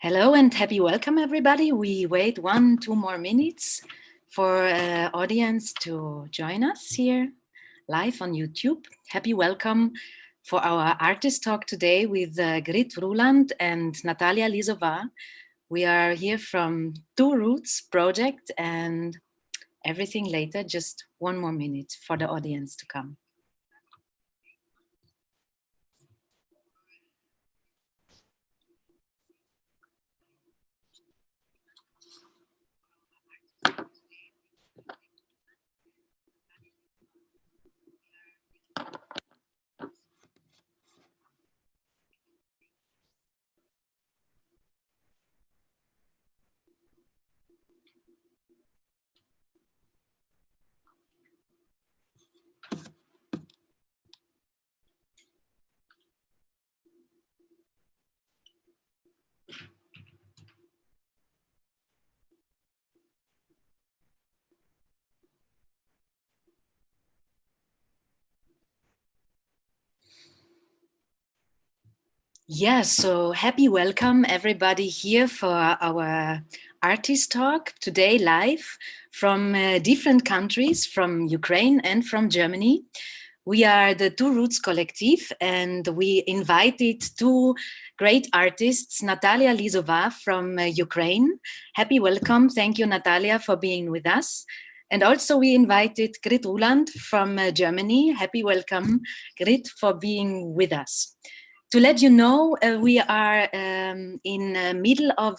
Hello and happy welcome, everybody. We wait 1-2 more minutes for audience to join us here live on YouTube. Happy welcome for our artist talk today with Grit Ruhland and Natalia Lisova. We are here from Two Roots project and everything later, just 1 more minute for the audience to come. Yes, so happy welcome everybody here for our artist talk today live from different countries, from Ukraine and from Germany. We are the Two Roots Collective and we invited two great artists, Natalia Lisova from Ukraine. Happy welcome. Thank you, Natalia, for being with us. And also we invited Grit Ruhland from Germany. Happy welcome, Grit, for being with us. To let you know, we are in the middle of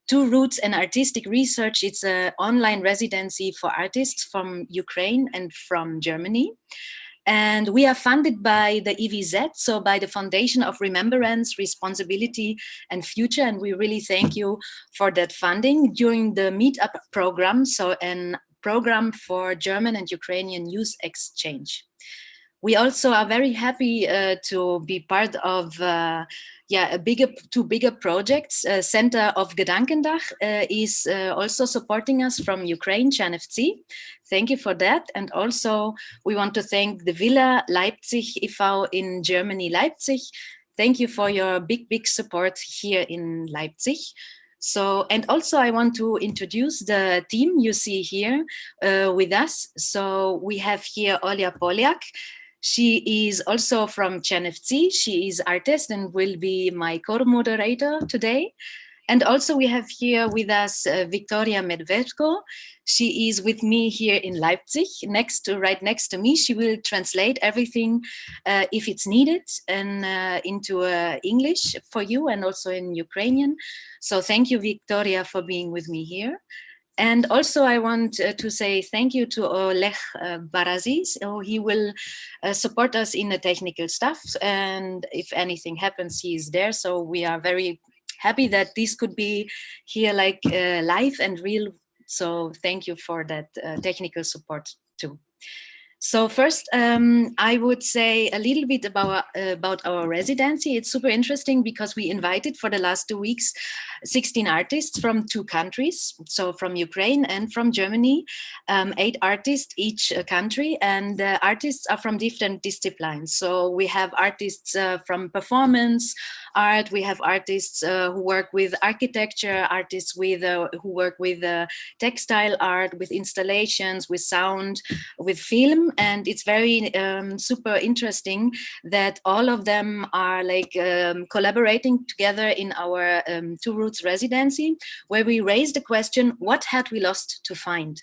Two Roots and Artistic Research. It's an online residency for artists from Ukraine and from Germany. And we are funded by the EVZ, so by the Foundation of Remembrance, Responsibility and Future. And we really thank you for that funding during the Meetup program, so a program for German and Ukrainian youth exchange. We also are very happy to be part of two bigger projects. Center of Gedankendach is also supporting us from Ukraine, Czernowtsi. Thank you for that. And also we want to thank the Villa Leipzig e.V. in Germany, Leipzig. Thank you for your big support here in Leipzig. So, and also I want to introduce the team you see here with us. So we have here Olya Polyak. She is also from Czernowtsi. She is artist and will be my co-moderator today. And also we have here with us Victoria Medvedko. She is with me here in Leipzig, right next to me. She will translate everything if it's needed and into English for you and also in Ukrainian. So thank you, Victoria, for being with me here. And also I want to say thank you to Oleg Barazi. So he will support us in the technical stuff. And if anything happens, he is there. So we are very happy that this could be here like live and real. So thank you for that technical support too. So first, I would say a little bit about our residency. It's super interesting because we invited for the last 2 weeks 16 artists from 2 countries, so from Ukraine and from Germany, 8 artists each country, and the artists are from different disciplines. So we have artists from performance art, we have artists who work with architecture, artists who work with textile art, with installations, with sound, with film. And it's very super interesting that all of them are like collaborating together in our Two Roots residency, where we raised the question, what had we lost to find?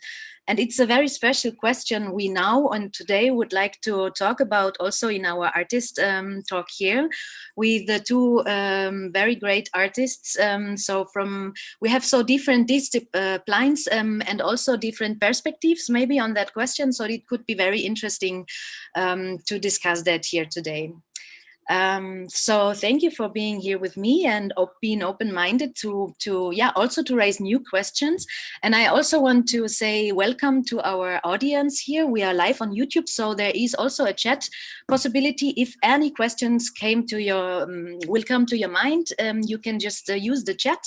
And it's a very special question we now and today would like to talk about also in our artist talk here with the 2 very great artists. We have so different disciplines and also different perspectives maybe on that question. So it could be very interesting to discuss that here today. So thank you for being here with me and being open-minded to also to raise new questions. And I also want to say welcome to our audience here. We are live on YouTube, so there is also a chat possibility. If any questions will come to your mind, you can just use the chat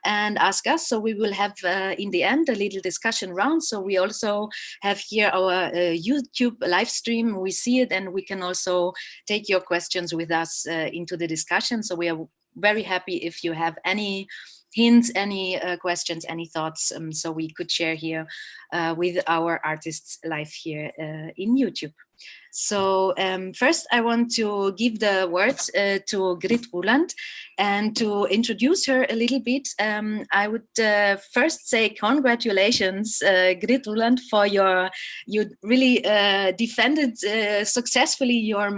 and ask us. So we will have in the end a little discussion round. So we also have here our YouTube live stream. We see it and we can also take your questions with us into the discussion. So we are very happy if you have any hints, any questions, any thoughts, so we could share here with our artists live here in YouTube. So first I want to give the words to Grit Ruhland, and to introduce her a little bit, I would first say congratulations, Grit Ruhland, for you really defended successfully your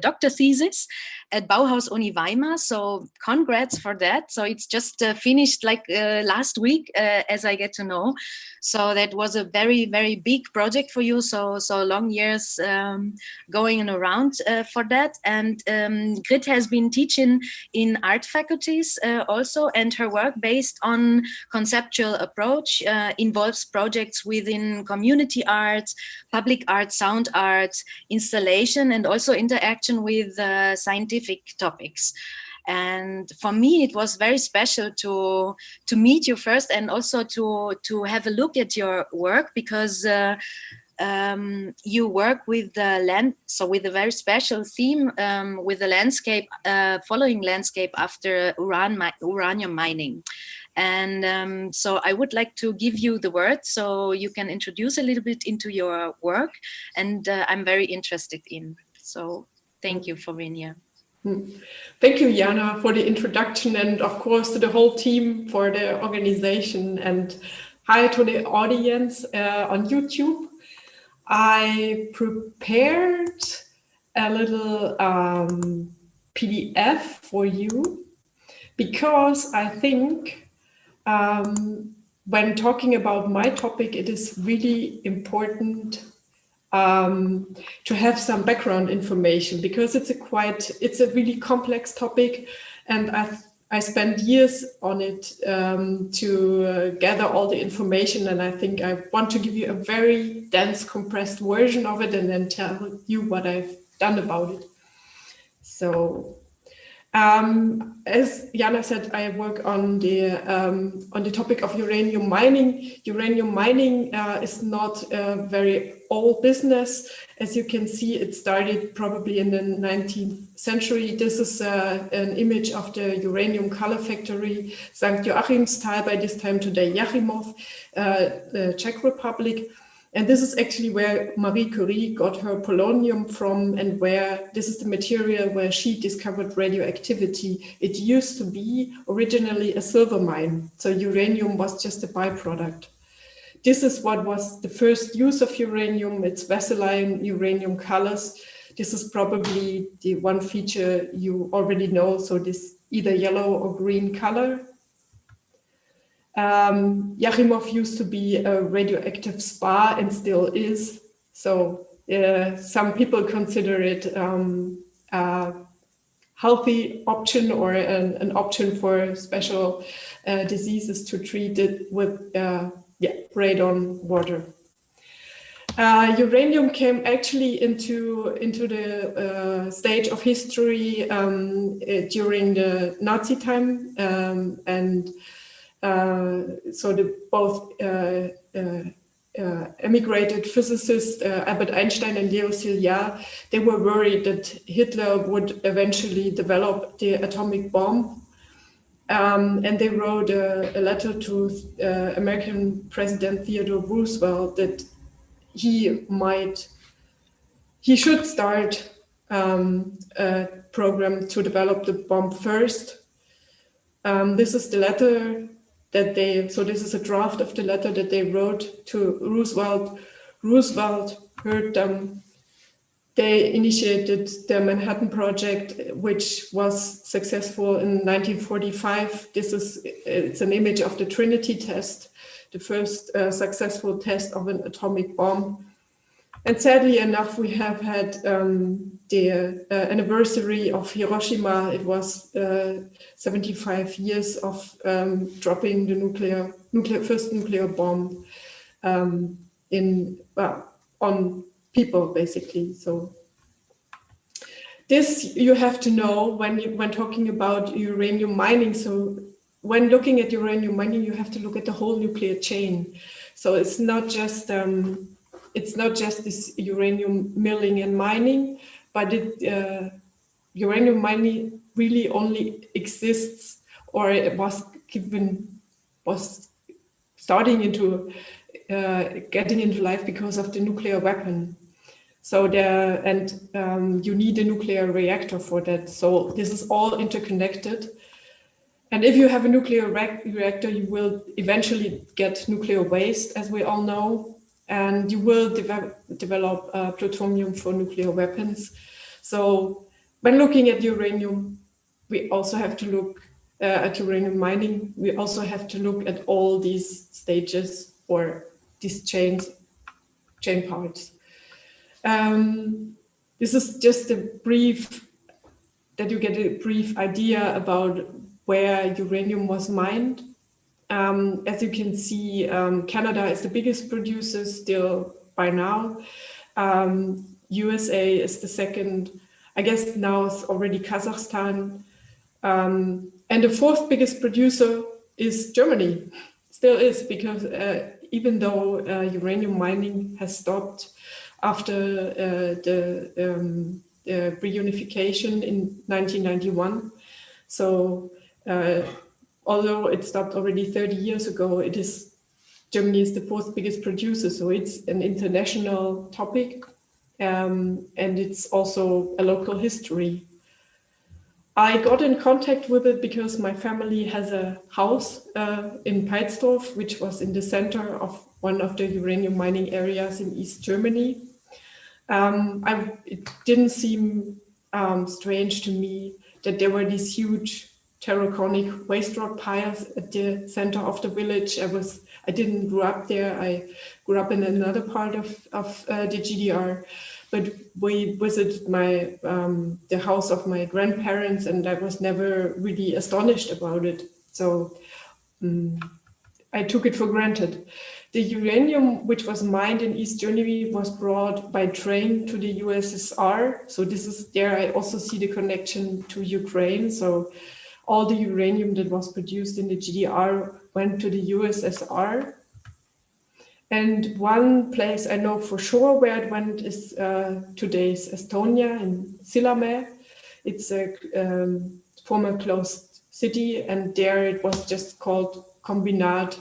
doctor thesis at Bauhaus Uni Weimar. So congrats for that. So it's just finished like last week, as I get to know. So that was a very, very big project for you. So long years going around for that. And Grit has been teaching in art faculties also, and her work based on conceptual approach involves projects within community art, public art, sound art, installation, and also interaction with scientific topics. And for me, it was very special to meet you first, and also to have a look at your work, because you work with the land, so with a very special theme, with the landscape, following landscape after uranium mining. And so I would like to give you the word so you can introduce a little bit into your work, and I'm very interested in. So thank you for being here. Thank you, Jana, for the introduction, and of course to the whole team for the organization, and hi to the audience on YouTube. I prepared a little PDF for you, because I think when talking about my topic, it is really important to have some background information, because it's a really complex topic, and I spent years on it to gather all the information, and I think I want to give you a very dense, compressed version of it, and then tell you what I've done about it. So as Jana said, I work on the topic of uranium mining. Uranium mining is not a very old business. As you can see, it started probably in the 19th century. This is an image of the uranium color factory, St. Joachimsthal, by this time today Jáchymov, the Czech Republic. And this is actually where Marie Curie got her polonium from, and where this is the material where she discovered radioactivity. It used to be originally a silver mine, so uranium was just a byproduct. This is what was the first use of uranium. It's Vaseline uranium colors. This is probably the one feature you already know, so this either yellow or green color. Jáchymov used to be a radioactive spa and still is. So some people consider it a healthy option, or an option for special diseases to treat it with radon water. Uranium came actually into the stage of history during the Nazi time, and so both emigrated physicists, Albert Einstein and Leo Szilard, they were worried that Hitler would eventually develop the atomic bomb. And they wrote a letter to American President Theodore Roosevelt that he should start a program to develop the bomb first. This is the letter that this is a draft of the letter that they wrote to Roosevelt. Roosevelt heard them. They initiated the Manhattan Project, which was successful in 1945. It's an image of the Trinity test, the first successful test of an atomic bomb. And sadly enough, we have had the anniversary of Hiroshima. It was 75 years of dropping the first nuclear bomb on people, basically. So this you have to know when talking about uranium mining. So when looking at uranium mining, you have to look at the whole nuclear chain. So it's not just this uranium milling and mining, but uranium mining really only exists, or it was starting into getting into life because of the nuclear weapon. So you need a nuclear reactor for that. So this is all interconnected. And if you have a nuclear reactor, you will eventually get nuclear waste, as we all know, and you will develop plutonium for nuclear weapons. So when looking at uranium, we also have to look at uranium mining. We also have to look at all these stages or these chain parts. This is just that you get a brief idea about where uranium was mined. As you can see, Canada is the biggest producer still by now. USA is the second. I guess now it's already Kazakhstan. And the fourth biggest producer is Germany. Still is, because even though uranium mining has stopped after the reunification in 1991. So although it stopped already 30 years ago, Germany is the fourth biggest producer. So it's an international topic, and it's also a local history. I got in contact with it because my family has a house in Peitsdorf, which was in the center of one of the uranium mining areas in East Germany. It didn't seem strange to me that there were these huge terraconic waste rock piles at the center of the village. I didn't grow up there. I grew up in another part of the GDR, but we visited the house of my grandparents, and I was never really astonished about it. So I took it for granted. The uranium, which was mined in East Germany, was brought by train to the USSR. So there I also see the connection to Ukraine. So all the uranium that was produced in the GDR went to the USSR. And one place I know for sure where it went is today's Estonia in Sillamäe. It's a former closed city, and there it was just called Kombinat.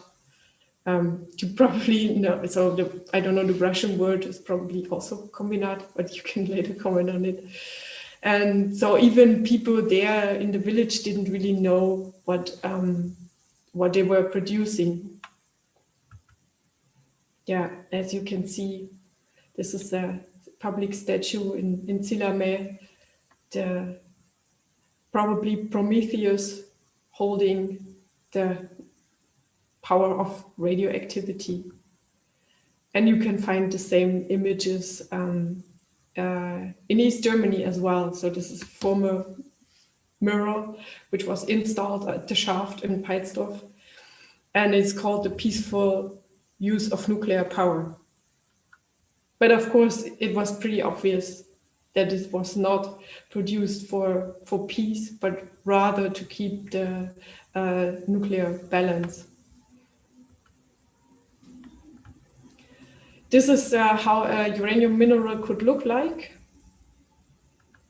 You probably know, so I don't know, the Russian word is probably also Kombinat, but you can later comment on it. And so even people there in the village didn't really know what they were producing. Yeah, as you can see, this is a public statue in Sillamäe, probably Prometheus holding the power of radioactivity. And you can find the same images in East Germany as well. So this is a former mirror which was installed at the shaft in Peitsdorf, and it's called the peaceful use of nuclear power. But of course, it was pretty obvious that it was not produced for peace, but rather to keep the nuclear balance. This is how a uranium mineral could look like.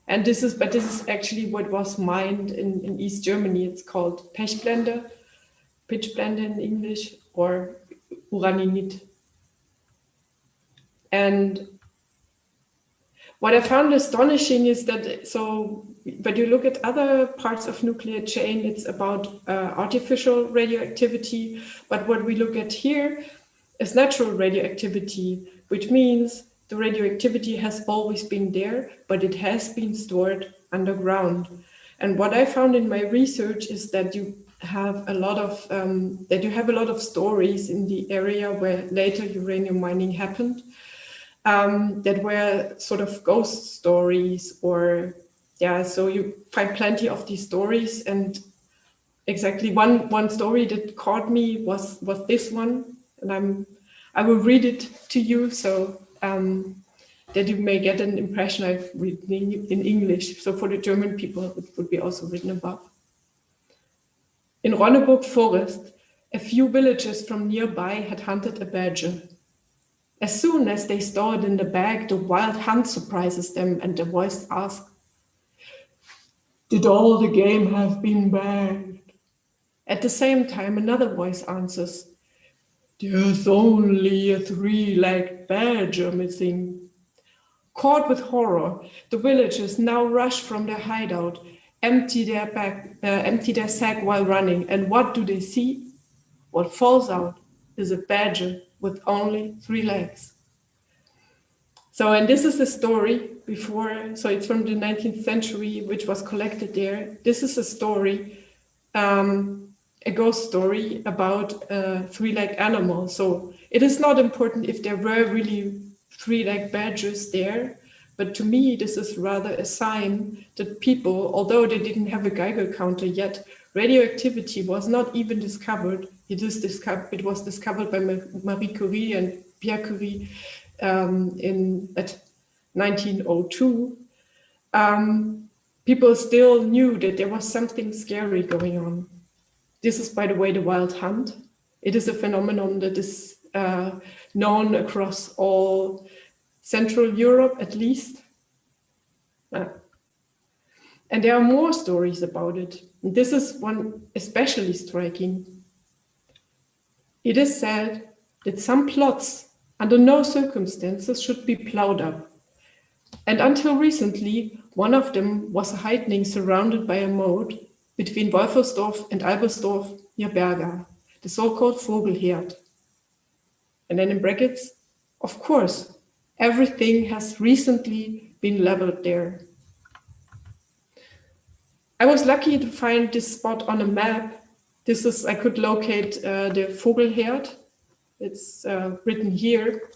And this is actually what was mined in East Germany. It's called Pechblende, pitchblende in English, or uraninit. And what I found astonishing is that, but you look at other parts of nuclear chain, it's about artificial radioactivity. But what we look at here is natural radioactivity, which means the radioactivity has always been there, but it has been stored underground. And what I found in my research is that you have a lot of stories in the area where later uranium mining happened, that were sort of ghost stories, so you find plenty of these stories. And exactly one story that caught me was this one, and I will read it to you so that you may get an impression. I've written in English, so for the German people it would be also written above. In Ronneburg Forest, a few villagers from nearby had hunted a badger. As soon as they store it in the bag, the wild hunt surprises them, and the voice asks, Did all the game have been bad? At the same time, another voice answers, there's only a three-legged badger missing. Caught with horror, the villagers now rush from their hideout, empty their sack while running, and what do they see? What falls out is a badger with only 3 legs. So, and this is the story before, so it's from the 19th century, which was collected there. This is a story, a ghost story about a 3-legged animal. So it is not important if there were really 3-legged badgers there, but to me, this is rather a sign that people, although they didn't have a Geiger counter yet, radioactivity was not even discovered. It was discovered by Marie Curie and Pierre Curie at 1902. People still knew that there was something scary going on. This is, by the way, the wild hunt. It is a phenomenon that is known across all Central Europe, at least. And there are more stories about it. And this is one especially striking. It is said that some plots, under no circumstances, should be plowed up. And until recently, one of them was a heightening surrounded by a moat between Wolfersdorf and Albersdorf near Berga, the so-called Vogelherd. And then in brackets, of course, everything has recently been leveled there. I was lucky to find this spot on a map. I could locate the Vogelherd. It's written here.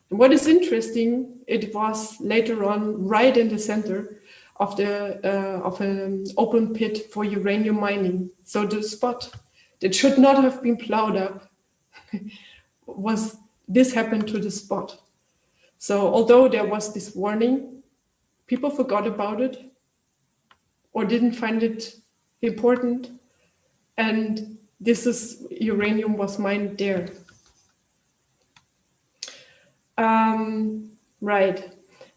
And what is interesting, it was later on right in the center of an open pit for uranium mining. So the spot that should not have been plowed up this happened to the spot. So although there was this warning, people forgot about it or didn't find it important. And uranium was mined there. Right.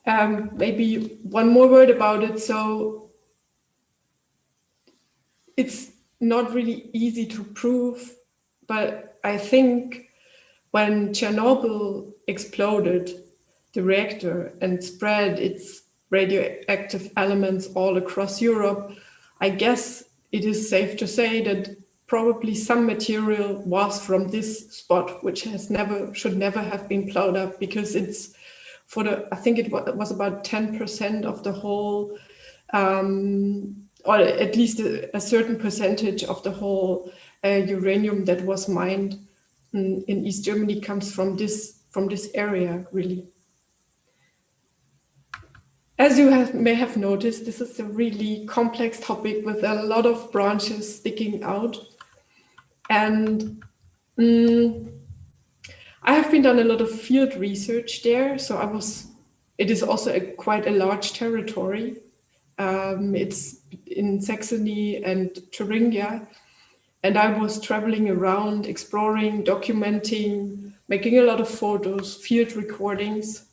Maybe one more word about it. So it's not really easy to prove, but I think when Chernobyl exploded the reactor and spread its radioactive elements all across Europe, I guess it is safe to say that probably some material was from this spot, which should never have been plowed up, because it's I think it was about 10% of the whole, or at least a certain percentage of the whole uranium that was mined in East Germany comes from this area, really. As you may have noticed, this is a really complex topic with a lot of branches sticking out. And I have been done a lot of field research there. So it is also quite a large territory. It's in Saxony and Thuringia. And I was traveling around, exploring, documenting, making a lot of photos, field recordings.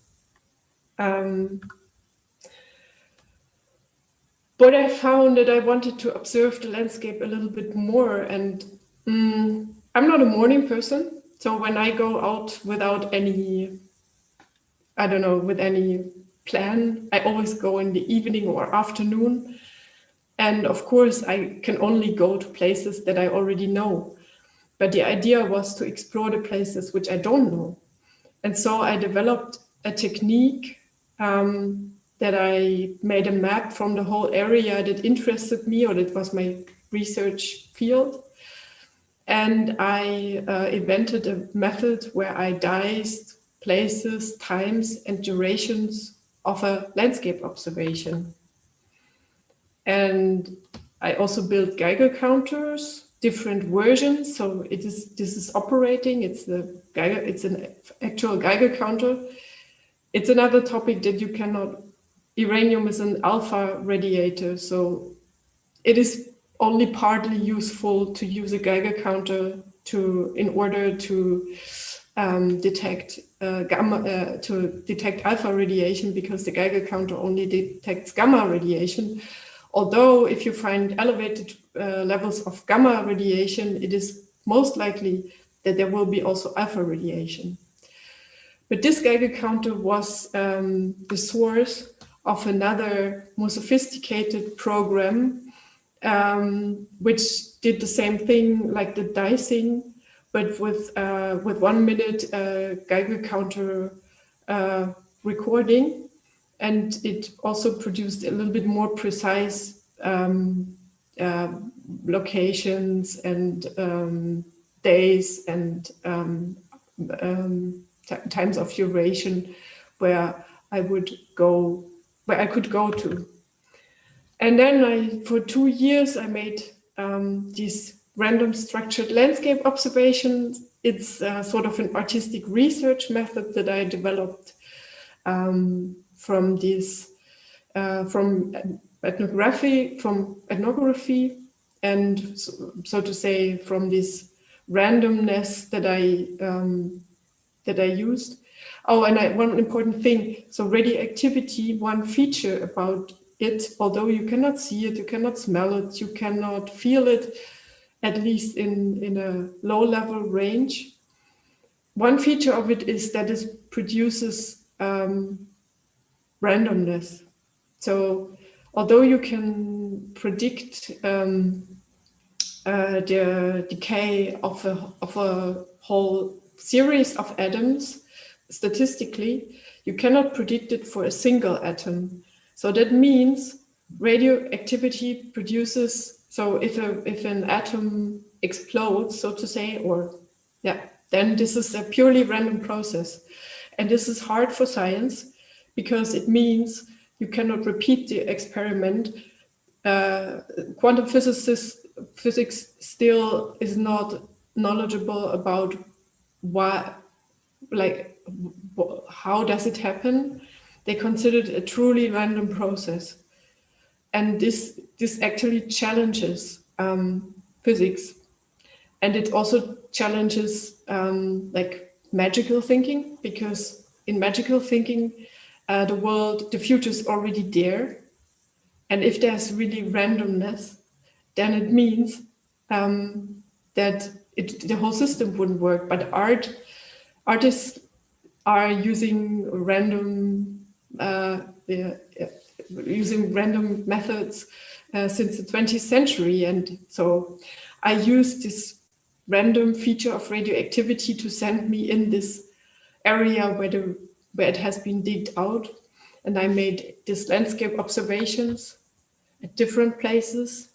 But I found that I wanted to observe the landscape a little bit more. And I'm not a morning person. So when I go out without any plan, I always go in the evening or afternoon. And of course, I can only go to places that I already know. But the idea was to explore the places which I don't know. And so I developed a technique that I made a map from the whole area that interested me, or that was my research field. And I invented a method where I diced places, times, and durations of a landscape observation. And I also built Geiger counters, different versions. So this is operating. It's an actual Geiger counter. It's another topic that you cannot. Uranium is an alpha radiator, so it is only partly useful to use a Geiger counter in order to detect alpha radiation, because the Geiger counter only detects gamma radiation. Although if you find elevated levels of gamma radiation, it is most likely that there will be also alpha radiation. But this Geiger counter was the source of another more sophisticated program, which did the same thing like the dicing, but with 1 minute Geiger counter recording. And it also produced a little bit more precise locations and days and times of duration where I could go to. And then for 2 years, I made these random structured landscape observations. It's sort of an artistic research method that I developed from ethnography, and so to say, from this randomness that I used. Oh, and one important thing, so radioactivity, one feature about it, although you cannot see it, you cannot smell it, you cannot feel it, at least in a low level range. One feature of it is that it produces randomness. So although you can predict the decay of a whole series of atoms statistically, you cannot predict it for a single atom. So that means radioactivity produces, so if an atom explodes, so to say, then this is a purely random process. And this is hard for science because it means you cannot repeat the experiment. Quantum physics still is not knowledgeable about how does it happen. They consider it a truly random process, and this actually challenges physics, and it also challenges magical thinking, because in magical thinking, the future is already there, and if there's really randomness, then it means that the whole system wouldn't work. But artists are using random methods since the 20th century, and so I used this random feature of radioactivity to send me in this area where it has been digged out, and I made these landscape observations at different places,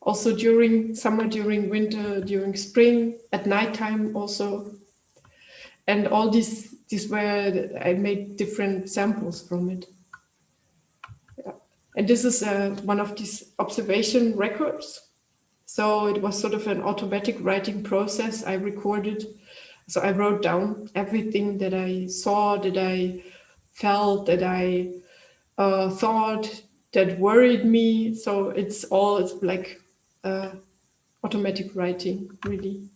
also during summer, during winter, during spring, at nighttime also. And all these where I made different samples from it. Yeah. And this is one of these observation records. So it was sort of an automatic writing process. I recorded, so I wrote down everything that I saw, that I felt, that I thought, that worried me. So it's like automatic writing, really.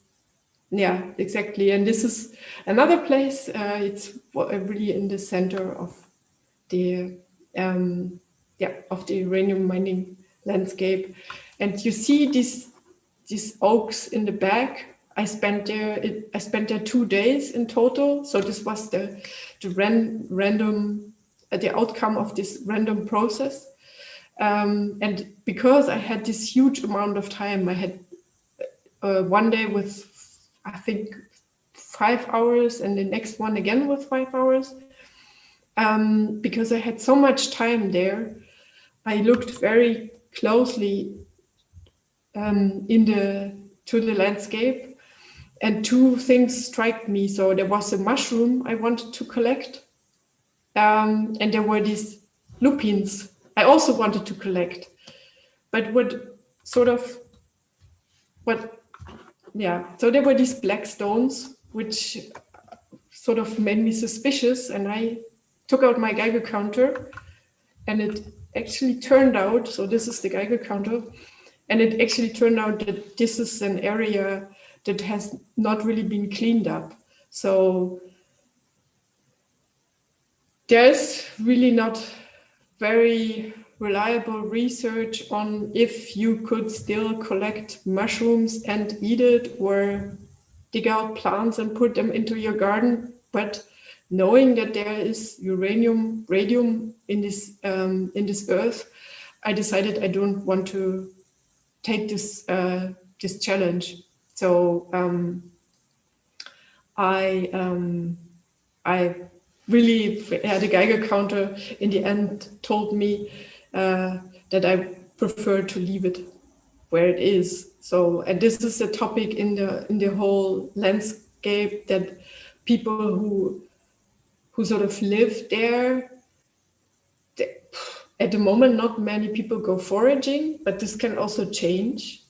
Yeah, exactly. And this is another place. It's really in the center of the uranium mining landscape. And you see these oaks in the back. I spent there 2 days in total. So this was the random the outcome of this random process. And because I had this huge amount of time, I had one day with, I think, 5 hours, and the next one again with 5 hours. Because I had so much time there, I looked very closely to the landscape, and 2 things struck me. So there was a mushroom I wanted to collect, and there were these lupins I also wanted to collect. But so there were these black stones, which sort of made me suspicious, and I took out my Geiger counter, and it actually turned out, so this is the Geiger counter, and it actually turned out that this is an area that has not really been cleaned up. So there's really not very reliable research on if you could still collect mushrooms and eat it, or dig out plants and put them into your garden. But knowing that there is uranium, radium in this earth, I decided I don't want to take this this challenge. So I really, the Geiger counter in the end told me that I prefer to leave it where it is. So, and this is a topic in the whole landscape, that people who sort of live there, at the moment, not many people go foraging, but this can also change.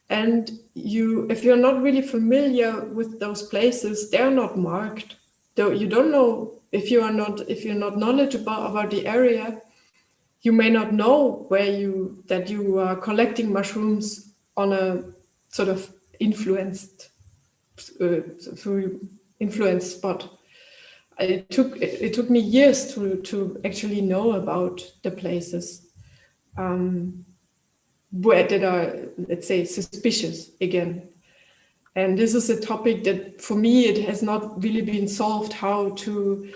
And if you're not really familiar with those places, they're not marked. Though you don't know, if you're not knowledgeable about the area, you may not know that you are collecting mushrooms on a sort of influenced spot. It took me years to actually know about the places where that are, let's say, suspicious again. And this is a topic that, for me, it has not really been solved, how to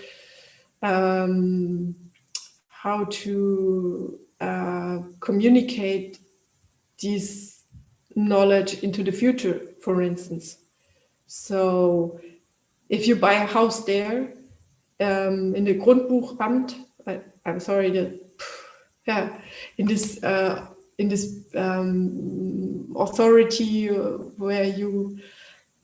communicate this knowledge into the future, for instance. So if you buy a house there, in the Grundbuchamt, I'm sorry, in this authority where you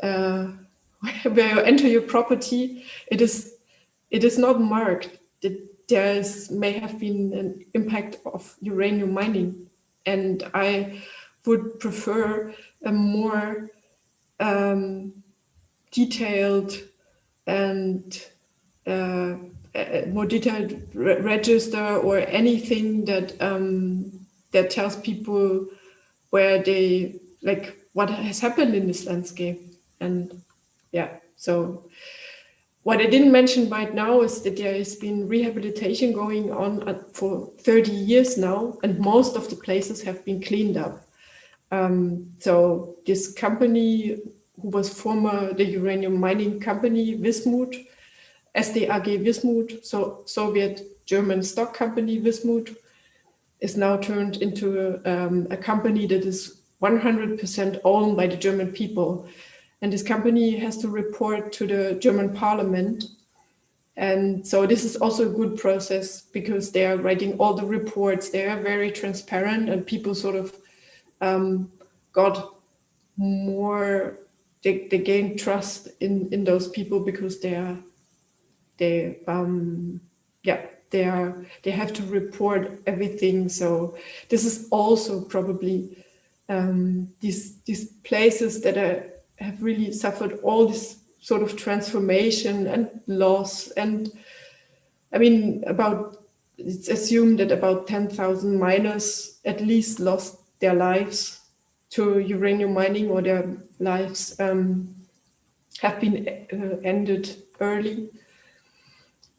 enter your property, it is not marked that there may have been an impact of uranium mining, and I would prefer a more detailed and more detailed register, or anything that that tells people where they, like, what has happened in this landscape. And so what I didn't mention right now is that there has been rehabilitation going on for 30 years now, and most of the places have been cleaned up. So this company, who was former the uranium mining company Wismut, SDAG Wismut, so Soviet German stock company Wismut, is now turned into a company that is 100% owned by the German people. And this company has to report to the German parliament. And so this is also a good process, because they are writing all the reports. They are very transparent, and people sort of got more, they gain trust in those people, because they have to report everything. So this is also probably these places that have really suffered all this sort of transformation and loss. And I mean, it's assumed that about 10,000 miners at least lost their lives to uranium mining, or their lives have been ended early.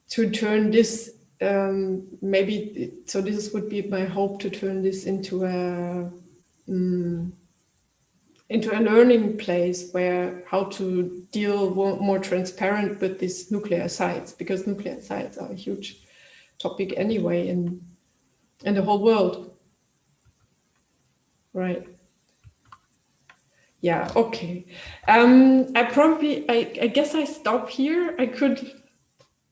To turn this, so this would be my hope, to turn this into a learning place, where how to deal more transparent with these nuclear sites, because nuclear sites are a huge topic anyway in the whole world. Right. Yeah, okay. I guess I stop here. I could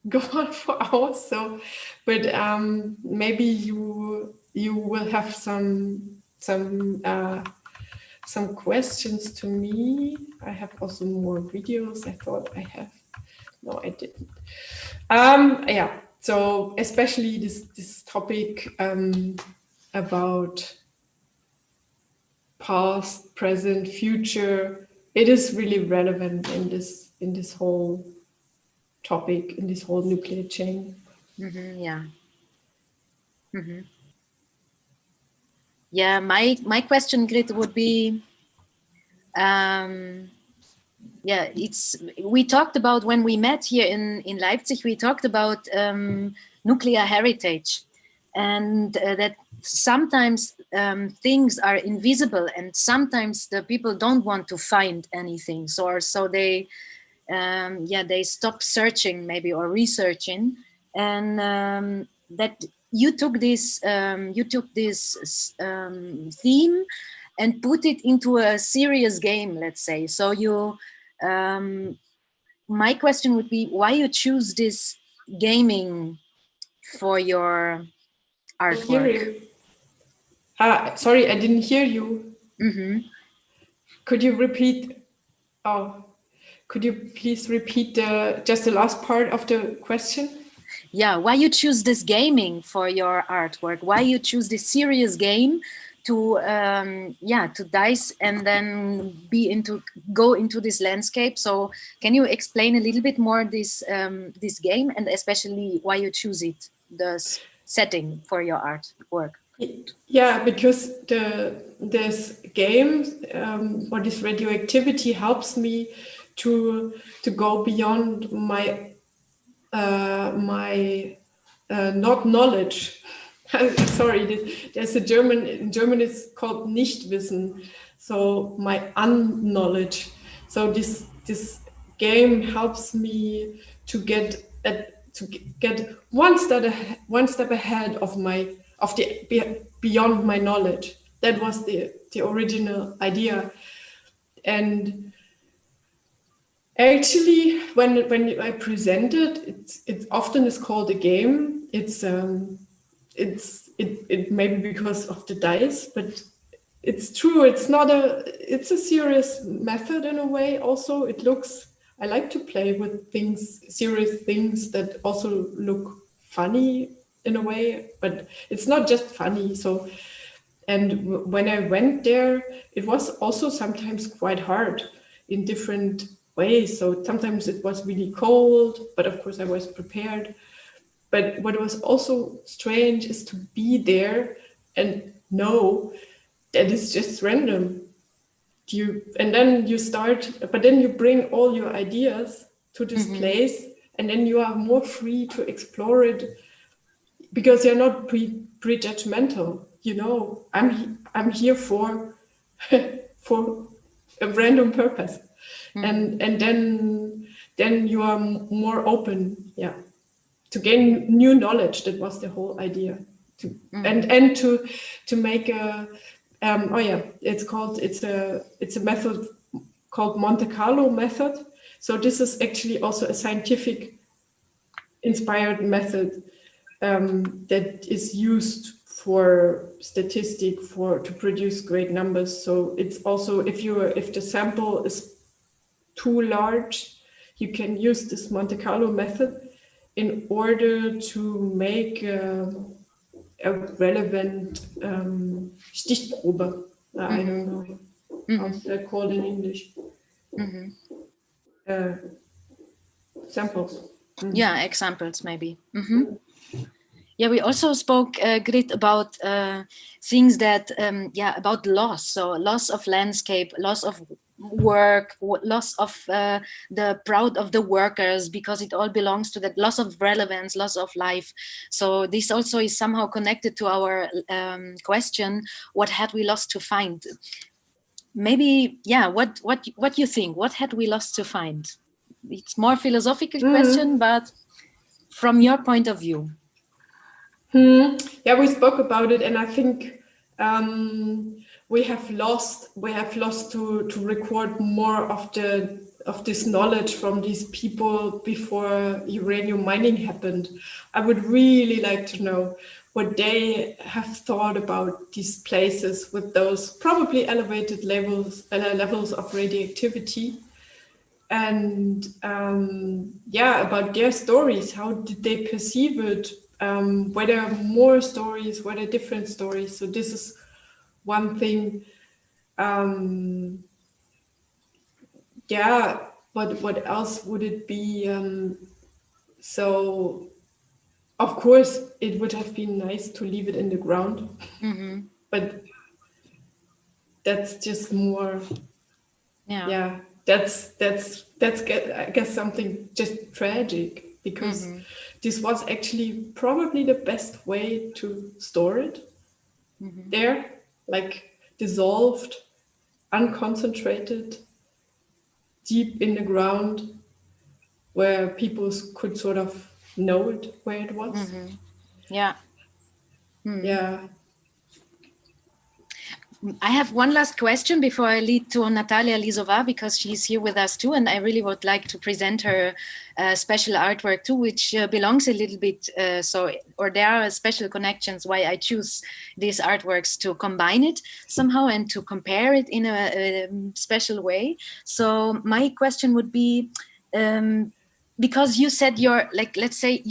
go on for hours, so, but maybe you will have some questions to me. I have also more videos. I thought I have. No, I didn't. Yeah. So especially this topic about past, present, future, it is really relevant in this whole topic, in this whole nuclear chain. Mm-hmm, yeah. Mm-hmm. Yeah, my question, Grit, would be, we talked about, when we met here in Leipzig, we talked about nuclear heritage, and that sometimes things are invisible, and sometimes the people don't want to find anything, so they they stop searching maybe or researching, and that you took this theme and put it into a serious game, let's say. So you my question would be, why you choose this gaming for your artwork? Sorry, I didn't hear you. Mm-hmm. Could you repeat? Oh, could you please repeat just the last part of the question? Yeah, why you choose this gaming for your artwork? Why you choose this serious game to to dice and then go into this landscape? So can you explain a little bit more this game, and especially why you choose it, the setting for your artwork? Yeah, because this game or this radioactivity helps me to go beyond my not knowledge. Sorry, there's a German, in German it's called Nichtwissen, so my unknowledge. So this game helps me to get one step ahead of beyond my knowledge. That was the original idea. And actually, when I present it often is called a game. It maybe because of the dice, but it's true. It's a serious method in a way. Also, I like to play with serious things that also look funny in a way, but it's not just funny. So, and when I went there, it was also sometimes quite hard in different ways. So sometimes it was really cold, but of course I was prepared. But what was also strange is to be there and know that it's just random. And then you start, but then you bring all your ideas to this place, and then you are more free to explore it because you're not prejudgmental. I'm here for for a random purpose, and then you are more open, to gain new knowledge. That was the whole idea, and to make a it's a method called Monte Carlo method. So this is actually also a scientific inspired method that is used for to produce great numbers. So it's also if the sample is too large, you can use this Monte Carlo method in order to make a relevant Stichprobe. I don't know how's that called in English. Samples. Yeah, examples maybe. Yeah, we also spoke, Grit, about things that, about loss. So loss of landscape, loss of work, loss of the proud of the workers, because it all belongs to that loss of relevance, loss of life. So this also is somehow connected to our question: what had we lost to find? Maybe, what you think? What had we lost to find? It's more philosophical question, but from your point of view. Yeah, we spoke about it, and I think we have lost to record more of this knowledge from these people before uranium mining happened. I would really like to know what they have thought about these places with those probably elevated levels of radioactivity. And about their stories. How did they perceive it? Were there more stories? Were there different stories? So this is one thing. What else would it be? So of course it would have been nice to leave it in the ground, but that's just more. Yeah, that's I guess something just tragic, because this was actually probably the best way to store it. there, like dissolved, unconcentrated, deep in the ground, where people could sort of know it, where it was. Yeah. Yeah. I have one last question before I lead to Natalia Lisova, because she's here with us too, and I really would like to present her special artwork too, which belongs a little bit, or there are special connections why I choose these artworks to combine it somehow and to compare it in a special way. So my question would be, because you said you're like, let's say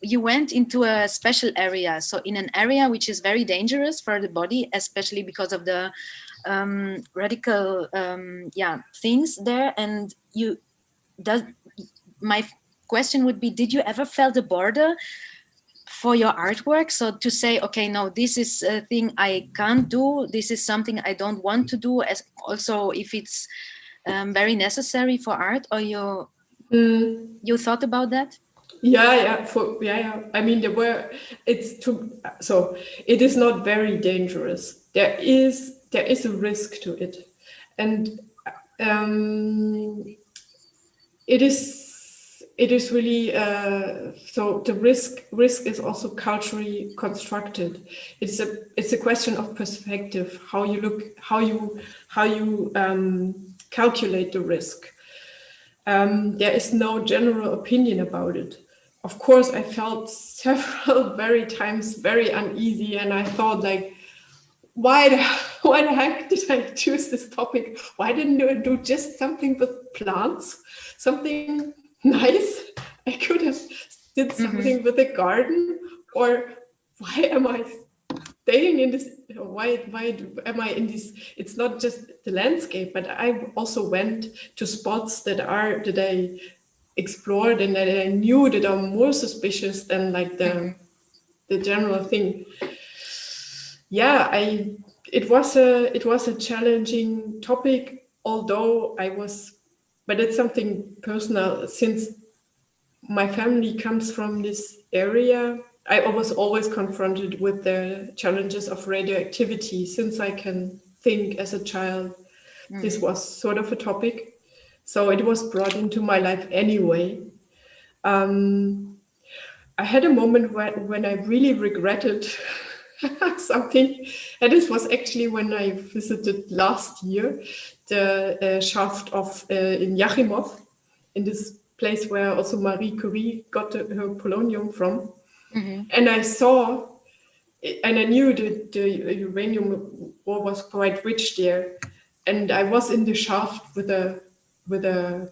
you went into a special area, so in an area which is very dangerous for the body, especially because of the radical things there. And my question would be, did you ever felt a border for your artwork? So to say, okay, no, this is a thing I can't do, this is something I don't want to do, as also if it's very necessary for art, or you thought about that? Yeah. I mean, so it is not very dangerous. There is a risk to it, and it is really so the risk is also culturally constructed. It's a question of perspective, how you look, how you calculate the risk. There is no general opinion about it. Of course, I felt several times very uneasy, and I thought, like, why the heck did I choose this topic? Why didn't I do just something with plants, something nice? I could have did something with a garden, or why am I staying in this? Why am I in this? It's not just the landscape, but I also went to spots that I explored and that I knew that are more suspicious than like the general thing. Yeah, it was a challenging topic, although but it's something personal. Since my family comes from this area, I was always confronted with the challenges of radioactivity. Since I can think as a child, this was sort of a topic. So it was brought into my life anyway. I had a moment when I really regretted something, and this was actually when I visited last year the shaft of in Yachimov, in this place where also Marie Curie got her polonium from. And I saw, and I knew that the uranium ore was quite rich there, and I was in the shaft with a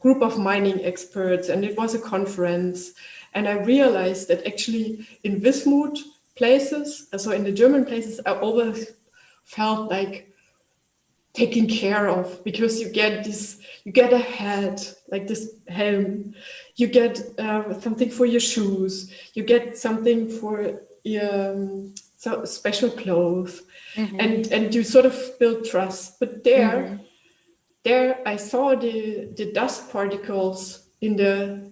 group of mining experts, and it was a conference. And I realized that actually in Wismut places, so in the German places, I always felt like taken care of, because you get a hat, like this helm, you get something for your shoes, you get something for so special clothes, and you sort of build trust. But there I saw the dust particles in the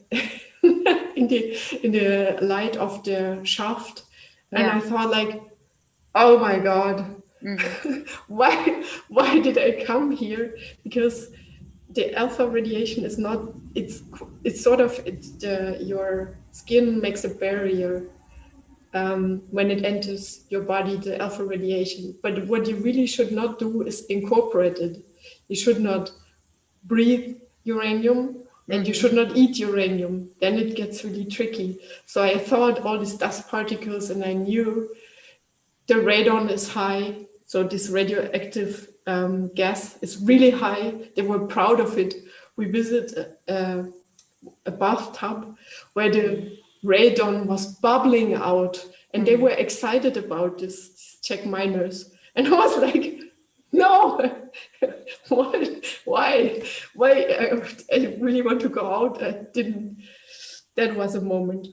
in the light of the shaft, and I thought, like, oh my God, why did I come here? Because the alpha radiation is not, it's sort of, your skin makes a barrier when it enters your body, the alpha radiation. But what you really should not do is incorporate it. You should not breathe uranium, and you should not eat uranium. Then it gets really tricky. So I thought all these dust particles, and I knew the radon is high. So this radioactive gas is really high. They were proud of it. We visited a bathtub where the radon was bubbling out, and they were excited about this, these Czech miners. And I was like, no, why? I really want to go out. That was a moment.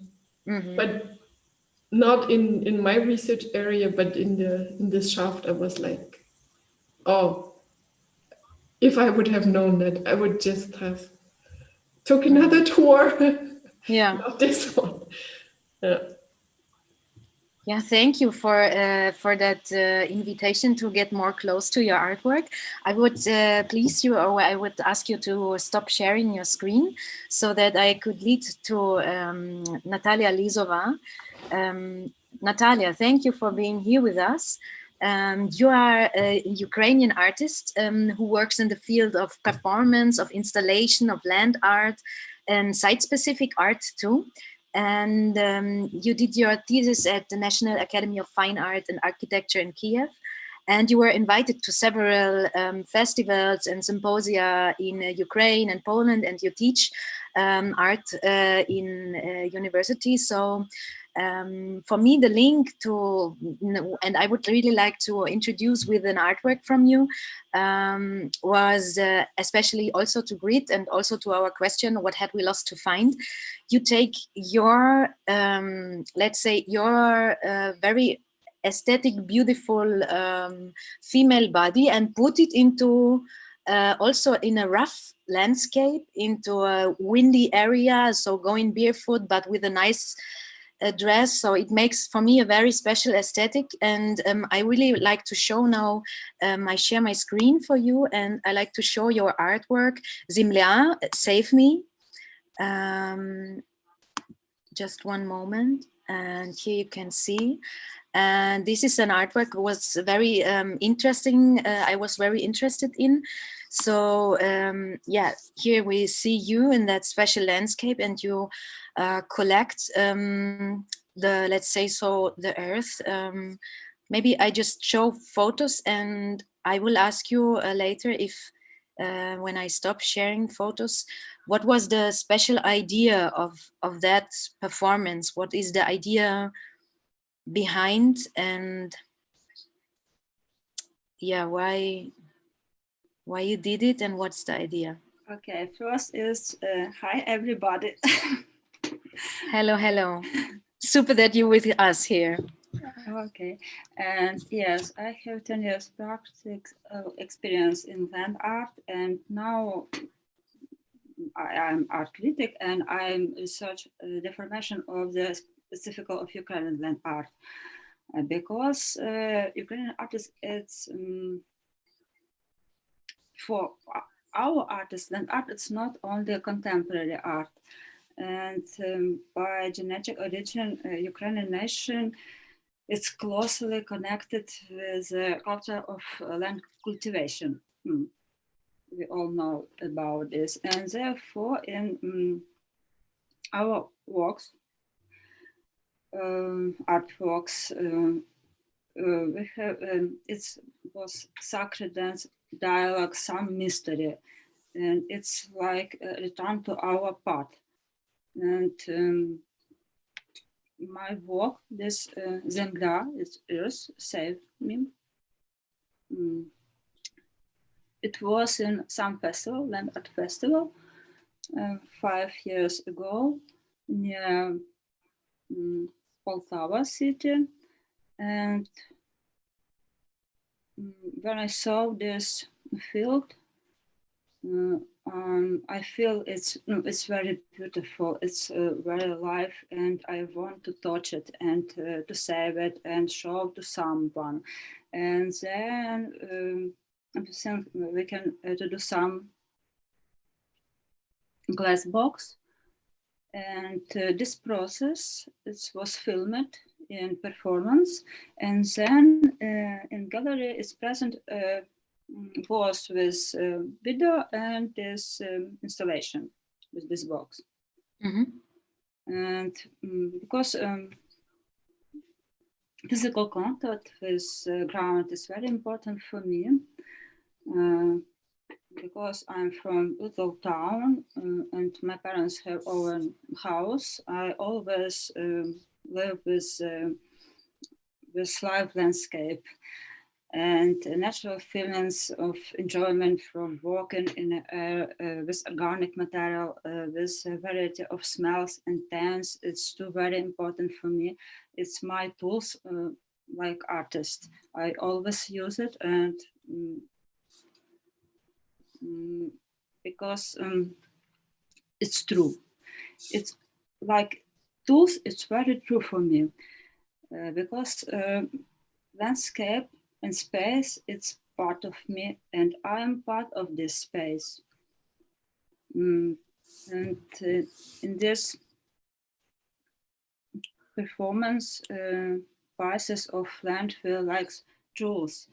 But not in my research area, but in this shaft, I was like, oh, if I would have known that, I would just have took another tour. Yeah. Not this one. Yeah. Yeah, thank you for that invitation to get more close to your artwork. I would please you, or I would ask you to stop sharing your screen so that I could lead to Natalia Lisova. Natalia, thank you for being here with us. You are a Ukrainian artist who works in the field of performance, of installation, of land art, and site-specific art too. And you did your thesis at the National Academy of Fine Art and Architecture in Kiev. And you were invited to several festivals and symposia in Ukraine and Poland, and you teach art in university. So for me, the link to, and I would really like to introduce with an artwork from you, was especially also to Grit and also to our question, what had we lost to find? You take your, let's say, your very aesthetic, beautiful female body and put it into also in a rough landscape, into a windy area, so going barefoot but with a nice dress. So it makes for me a very special aesthetic, and I really like to show now. I share my screen for you, and I like to show your artwork. Zimlia, save me. Just one moment, and here you can see. And this is an artwork was very interesting. I was very interested in. So yeah, here we see you in that special landscape, and you collect the, let's say so, the earth. Maybe I just show photos, and I will ask you later if when I stop sharing photos, what was the special idea of that performance? What is the idea behind, and yeah, why you did it, and what's the idea? Okay, first is hi everybody. Hello. Super that you're with us here. Okay, and yes, I have 10 years practice experience in land art, and now I'm art critic, and I'm research the formation of the specific of Ukrainian land art, because Ukrainian artists, it's for our artists, land art, it's not only contemporary art. And by genetic origin, Ukrainian nation is closely connected with the culture of land cultivation. We all know about this, and therefore in our works, artworks, we have it was sacred dance, dialogue, some mystery, and it's like a return to our path. And my work, this Zemля, is Earth, saved me. It was in some festival, land art festival, 5 years ago near Poltava city. And when I saw this field, I feel it's very beautiful. It's very alive, and I want to touch it and to save it and show to someone. And then I think we can to do some glass box. And this process, it was filmed in performance, and then in gallery is present both with video and this installation with this box. And because physical contact with ground is very important for me, because I'm from little town and my parents have own house. I always live with live landscape and natural feelings of enjoyment from walking in air with organic material, with a variety of smells and scents. It's too very important for me. It's my tools like artist. I always use it, and because it's true. It's like tools, it's very true for me. because landscape and space, it's part of me, and I am part of this space. And in this performance, pieces of land feel like jewels.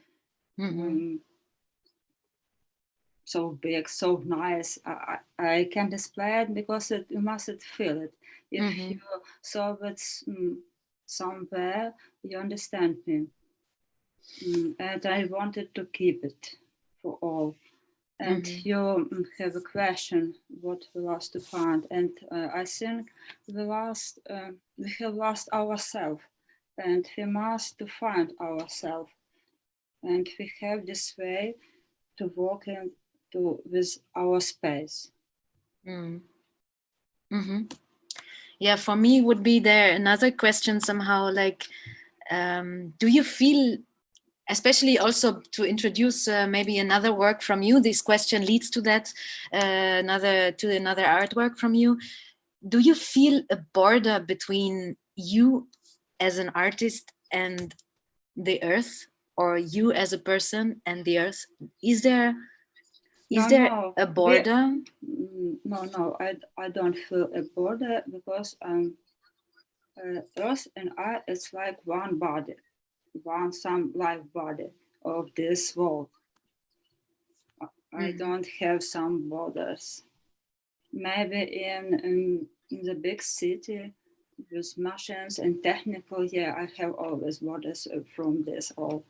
So big, so nice. I can display it because you must feel it. If you saw it somewhere, you understand me. And I wanted to keep it for all. And you have a question, what we lost to find. And I think we have lost ourselves, and we must to find ourselves. And we have this way to walk with our space. Yeah, for me would be there another question somehow like, do you feel, especially also to introduce maybe another work from you, this question leads to that, another artwork from you. Do you feel a border between you as an artist and the earth, or you as a person and the earth? Is there a border? No, I don't feel a border because earth and I, it's like one body, some life body of this world. I don't have some borders. Maybe in the big city with machines and technical, yeah, I have always borders from this all.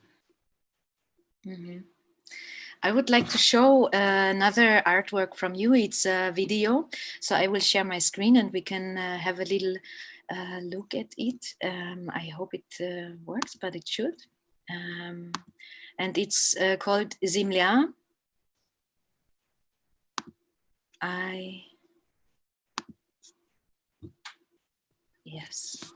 I would like to show another artwork from you. It's a video, so I will share my screen and we can have a little look at it. I hope it works, but it should. And it's called Земля. Yes.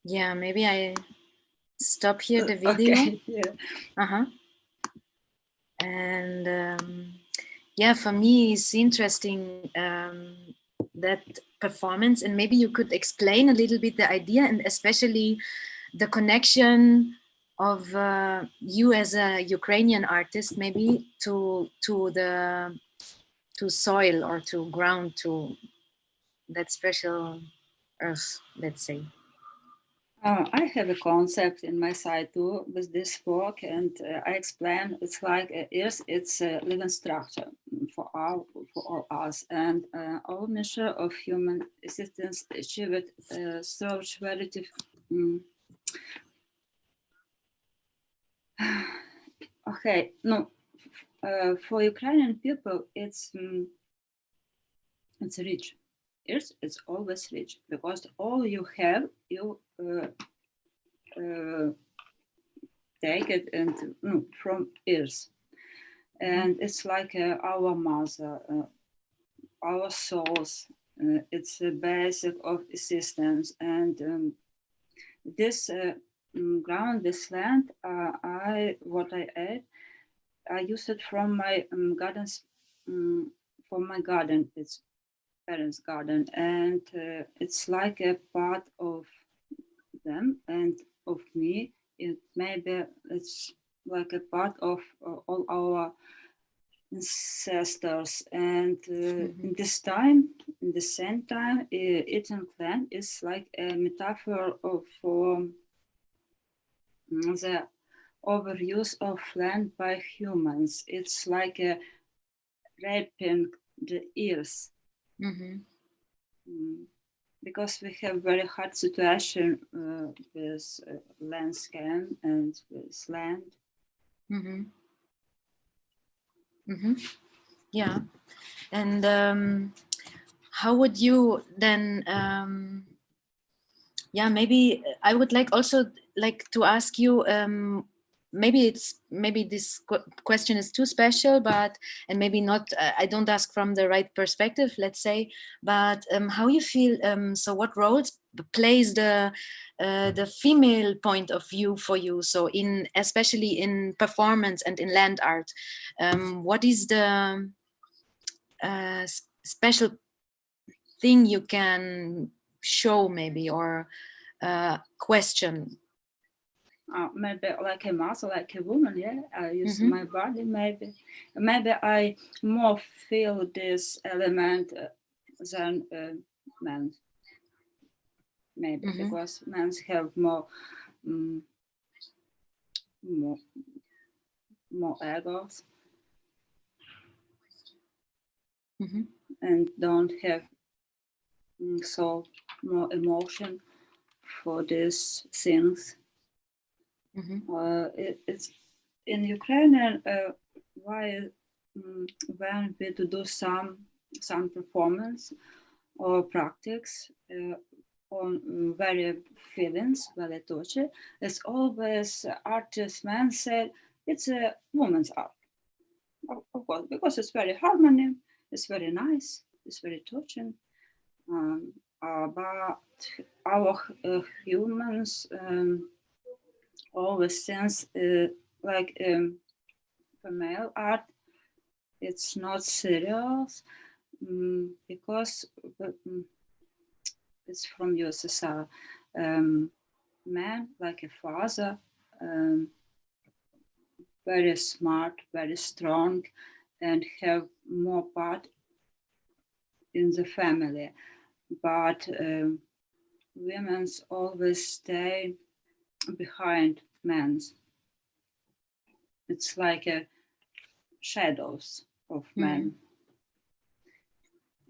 Yeah, maybe I stop here the video. Okay, yeah. And yeah, for me it's interesting that performance, and maybe you could explain a little bit the idea and especially the connection of you as a Ukrainian artist maybe to soil or to ground, to that special earth, let's say. I have a concept in my site too with this work, and I explain it's like Earth, it's a living structure for all us, and our measure of human existence achieved through relative. Okay, no, for Ukrainian people, it's rich. Earth is always rich because all you have, you take it and from Earth. and it's like our mother, our souls. It's the basic of existence, and this ground, this land, what I ate, I used it from my gardens, from my garden. It's parents' garden, and it's like a part of them and of me. It's like a part of all our ancestors, and in this time, in the same time, eating land is like a metaphor for the overuse of land by humans. It's like a raping the earth. Because we have very hard situation with landscape and with land. Yeah, and how would you then? Yeah, maybe I would like also like to ask you. Maybe this question is too special, but and maybe not. I don't ask from the right perspective, let's say. But how you feel? So, what roles plays the female point of view for you? So, especially in performance and in land art, what is the special thing you can show, maybe, or question? Maybe like a muscle, like a woman, yeah. I use my body, maybe I more feel this element than men. Maybe because men have more egos and don't have so more emotion for these things. It's in Ukraine. Why when we do some performance or practice on very feelings, very touchy, it's always artist man said it's a woman's art. Of course, because it's very harmony, it's very nice, it's very touching. But our humans always sense like female art, it's not serious because it's from USSR. Man, like a father, very smart, very strong, and have more part in the family. But women always stay behind men. It's like a shadows of men.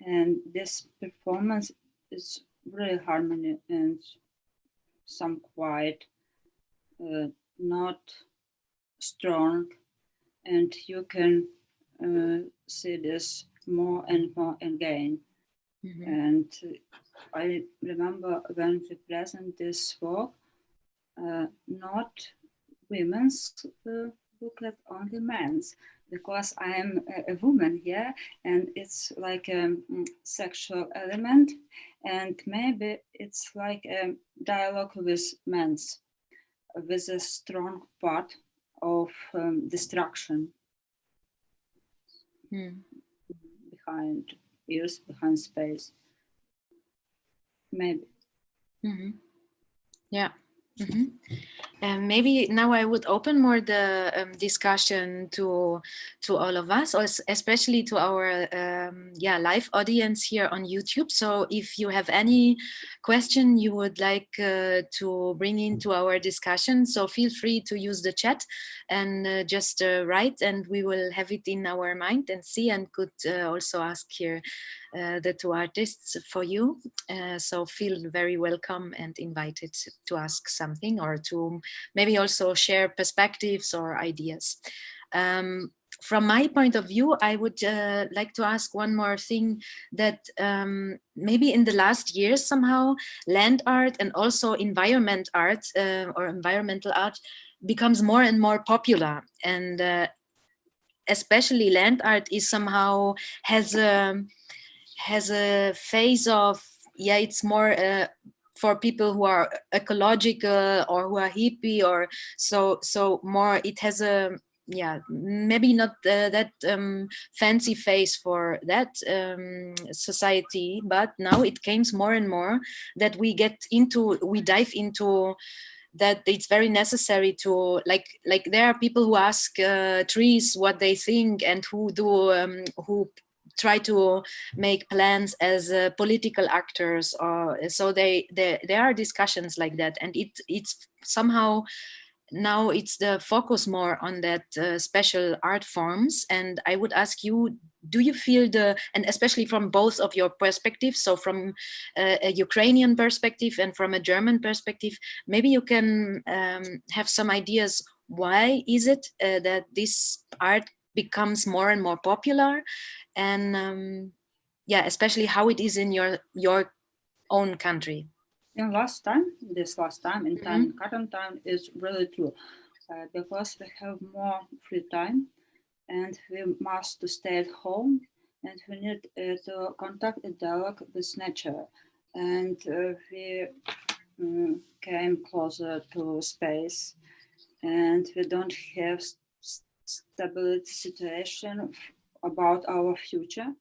And this performance is really harmony and some quiet, not strong, and you can see this more and more again. And I remember when we present this work, not women's booklet, only men's, because I am a woman here, and it's like a sexual element, and maybe it's like a dialogue with men's, with a strong part of destruction behind ears, behind space, maybe. Yeah. Maybe now I would open more the discussion to all of us, or especially to our live audience here on YouTube. So if you have any question you would like to bring into our discussion, so feel free to use the chat and just write, and we will have it in our mind and see, and could also ask here the two artists for you. So feel very welcome and invited to ask something, or to maybe also share perspectives or ideas. From my point of view, I would like to ask one more thing, that maybe in the last years somehow land art and also environment art or environmental art becomes more and more popular. And especially land art is somehow has a phase of, yeah, it's more for people who are ecological or who are hippie, or so more it has a, yeah, maybe not that fancy face for that society, but now it comes more and more that we dive into that. It's very necessary to like there are people who ask trees what they think, and who try to make plans as political actors, or so there are discussions like that, and it's somehow now it's the focus more on that special art forms. And I would ask you, do you feel and especially from both of your perspectives, so from a Ukrainian perspective and from a German perspective, maybe you can have some ideas, why is it that this art becomes more and more popular, and yeah, especially how it is in your own country. This last time in current time is really true, because we have more free time and we must to stay at home, and we need to contact a dialogue with nature, and we came closer to space, and we don't have stability situation about our future,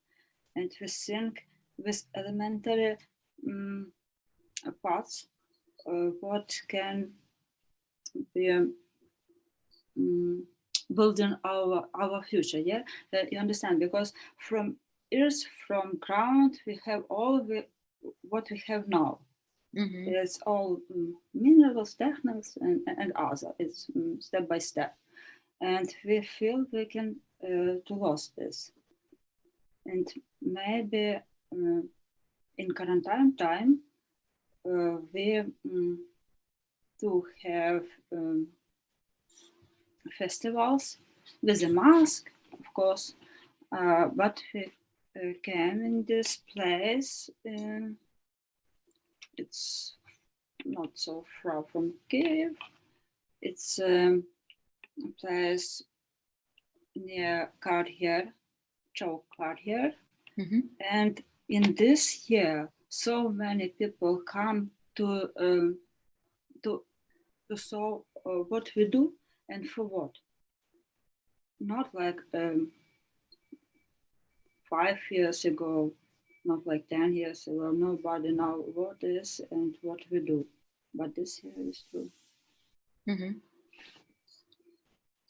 and we think with elementary parts what can be building our future. Yeah, you understand, because from earth, from ground, we have all what we have now. It's all minerals, techniques, and other. It's step by step, and we feel we can to lose this, and maybe in quarantine time we to have festivals with a mask, of course, but we came in this place. It's not so far from Kiev. It's a place near Cartier, Chow Cartier, and in this year, so many people come to show what we do and for what. Not like 5 years ago, not like 10 years ago. Nobody knows what is and what we do. But this year is true.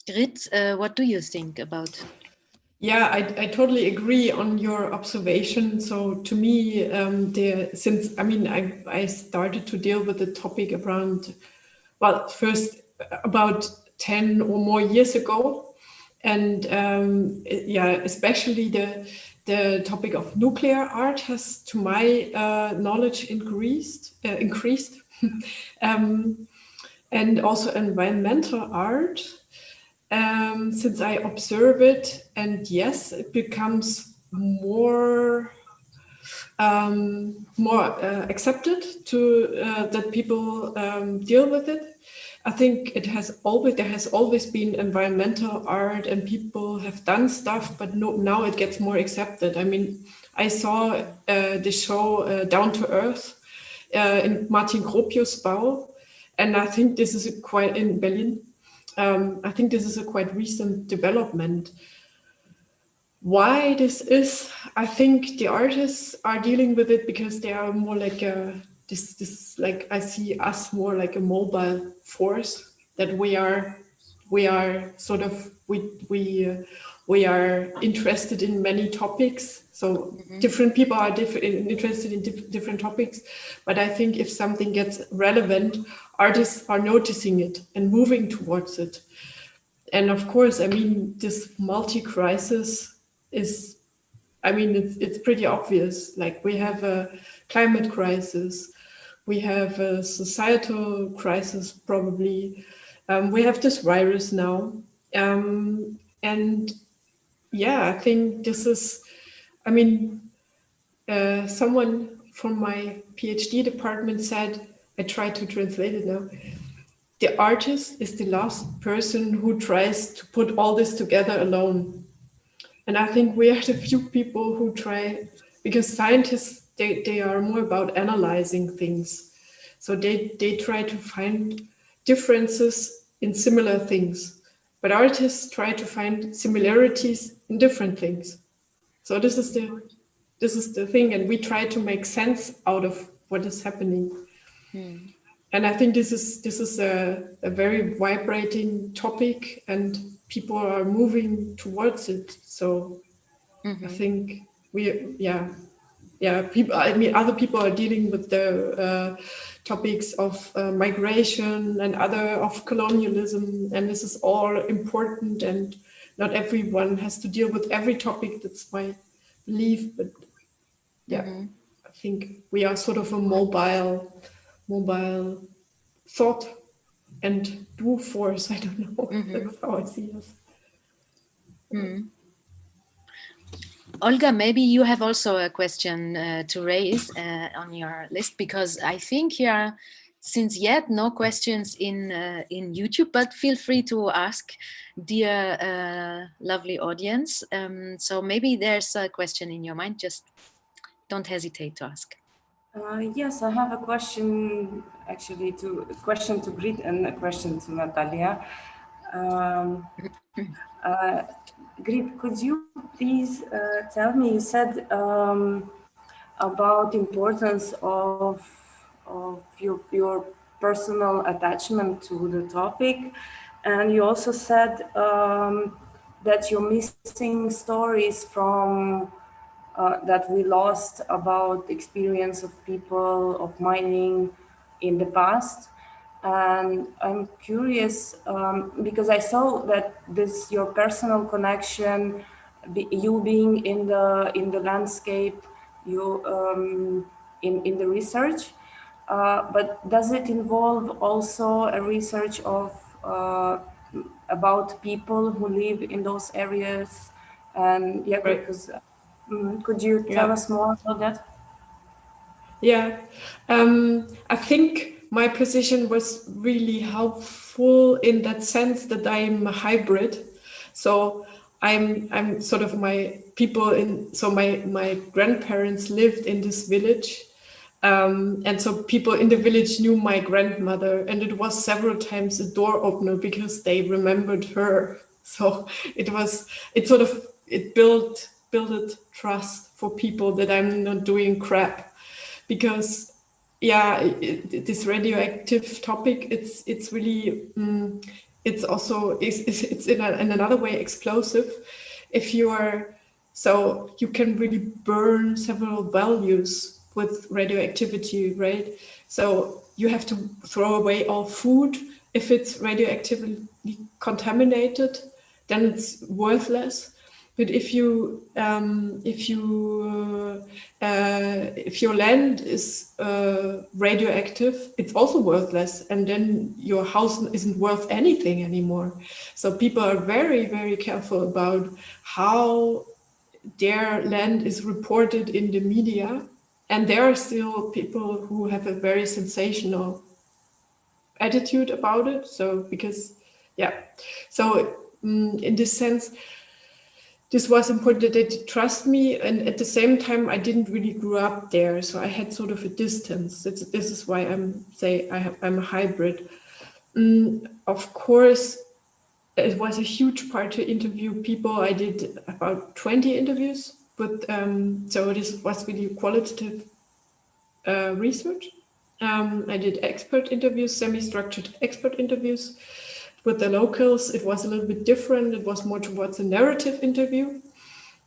Grit, what do you think about? Yeah, I totally agree on your observation. So to me, I started to deal with the topic around, well, first about 10 or more years ago. And especially the topic of nuclear art has, to my knowledge, increased. And also environmental art, since I observe it, and yes, it becomes more accepted to that people deal with it. I think there has always been environmental art, and people have done stuff, but now it gets more accepted. I mean, I saw the show Down to Earth in Martin Gropius' Bau, and I think this is quite in Berlin. I think this is a quite recent development. Why this is, I think the artists are dealing with it because they are more like I see us more like a mobile force, that we are sort of we are interested in many topics. So different people are interested in different topics. But I think if something gets relevant, artists are noticing it and moving towards it. And of course, I mean, this multi-crisis is, I mean, it's pretty obvious. Like, we have a climate crisis, we have a societal crisis, probably. We have this virus now. And yeah, I think this is, I mean, someone from my PhD department said, I try to translate it now, the artist is the last person who tries to put all this together alone. And I think we are the few people who try, because scientists, they are more about analyzing things. So they try to find differences in similar things. But artists try to find similarities in different things. So this is the thing, and we try to make sense out of what is happening. And I think this is a very vibrating topic, and people are moving towards it. So I think people. I mean, other people are dealing with the topics of migration and other of colonialism, and this is all important. And not everyone has to deal with every topic. That's my belief, but I think we are sort of a mobile thought and do force. I don't know. That's how I see us. Olga, maybe you have also a question to raise on your list, because I think here are, since yet, no questions in YouTube, but feel free to ask, dear lovely audience. So maybe there's a question in your mind, just don't hesitate to ask. Yes, I have a question, actually, a question to Grit and a question to Natalia. Grit, could you please tell me, you said about importance of your personal attachment to the topic, and you also said that you're missing stories from that we lost about experience of people of mining in the past. And I'm curious because I saw that this your personal connection, you being in the landscape, you in the research, but does it involve also a research of about people who live in those areas? And yeah, Right. because could you tell us more about that? Yeah, I think my position was really helpful in that sense that I'm a hybrid. So I'm sort of my people in. So my grandparents lived in this village, and so people in the village knew my grandmother, and it was several times a door opener because they remembered her. So it built trust for people that I'm not doing crap. Because this radioactive topic, it's really it's also it's in another way explosive. If you are, so you can really burn several values with radioactivity, right? So you have to throw away all food if it's radioactively contaminated, then it's worthless. But if your land is radioactive, it's also worthless, and then your house isn't worth anything anymore. So people are very, very careful about how their land is reported in the media, and there are still people who have a very sensational attitude about it. So in this sense, this was important that they trust me, and at the same time, I didn't really grow up there, so I had sort of a distance. This is why I'm a hybrid. Of course, it was a huge part to interview people. I did about 20 interviews, but so this was really qualitative research. I did expert interviews, semi-structured expert interviews. With the locals, it was a little bit different. It was more towards a narrative interview.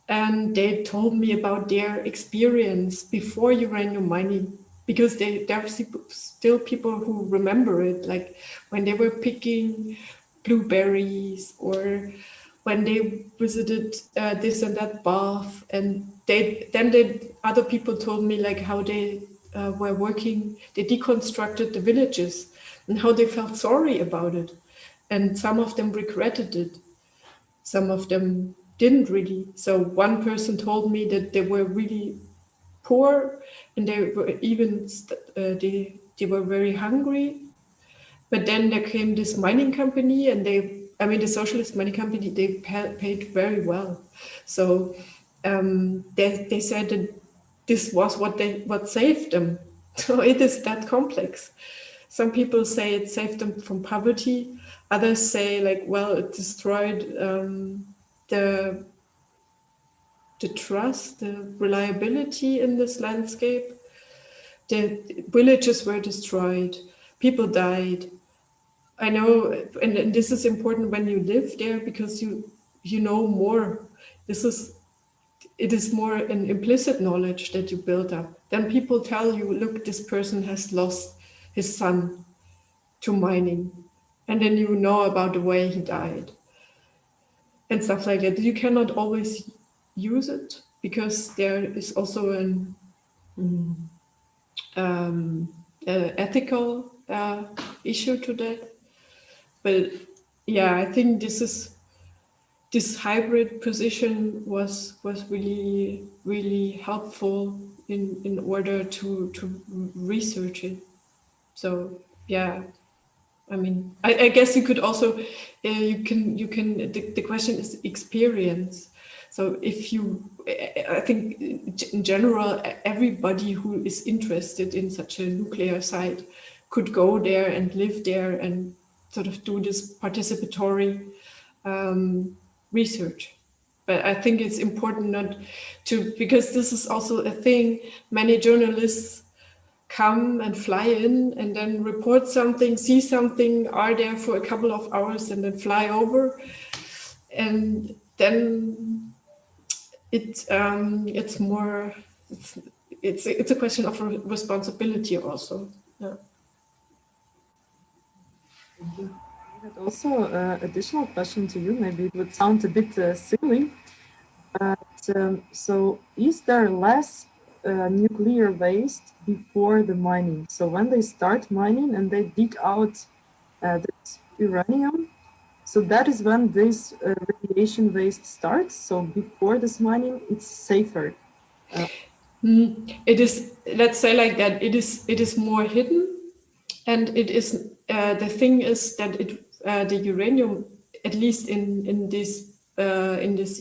And they told me about their experience before uranium mining, because there are still people who remember it, like when they were picking blueberries or when they visited this and that bath. And other people told me like how they were working, they deconstructed the villages and how they felt sorry about it. And some of them regretted it. Some of them didn't really. So one person told me that they were really poor, and they were even they were very hungry. But then there came this mining company, and they I mean, the socialist mining company, they paid very well. So they said that this was what saved them. So it is that complex. Some people say it saved them from poverty. Others say, like, well, it destroyed the trust, the reliability in this landscape. The villages were destroyed. People died. I know, and this is important when you live there, because you know more. It is more an implicit knowledge that you build up. Then people tell you, look, this person has lost his son to mining. And then you know about the way he died and stuff like that. You cannot always use it because there is also an ethical issue to that. But yeah, I think this hybrid position was really, really helpful in order to research it. So yeah, I mean, I guess you could also you can the question is experience. So if you, I think in general, everybody who is interested in such a nuclear site could go there and live there and sort of do this participatory research. But I think it's important not to, because this is also a thing, many journalists come and fly in and then report something, see something, are there for a couple of hours and then fly over. And then it's more, it's a question of responsibility also. Yeah. Thank you. I had also an additional question to you. Maybe it would sound a bit silly. So is there less nuclear waste before the mining? So when they start mining and they dig out this uranium, so that is when this radiation waste starts. So before this mining, it's safer. It is, let's say like that, it is more hidden, and it is the thing is that the uranium, at least in this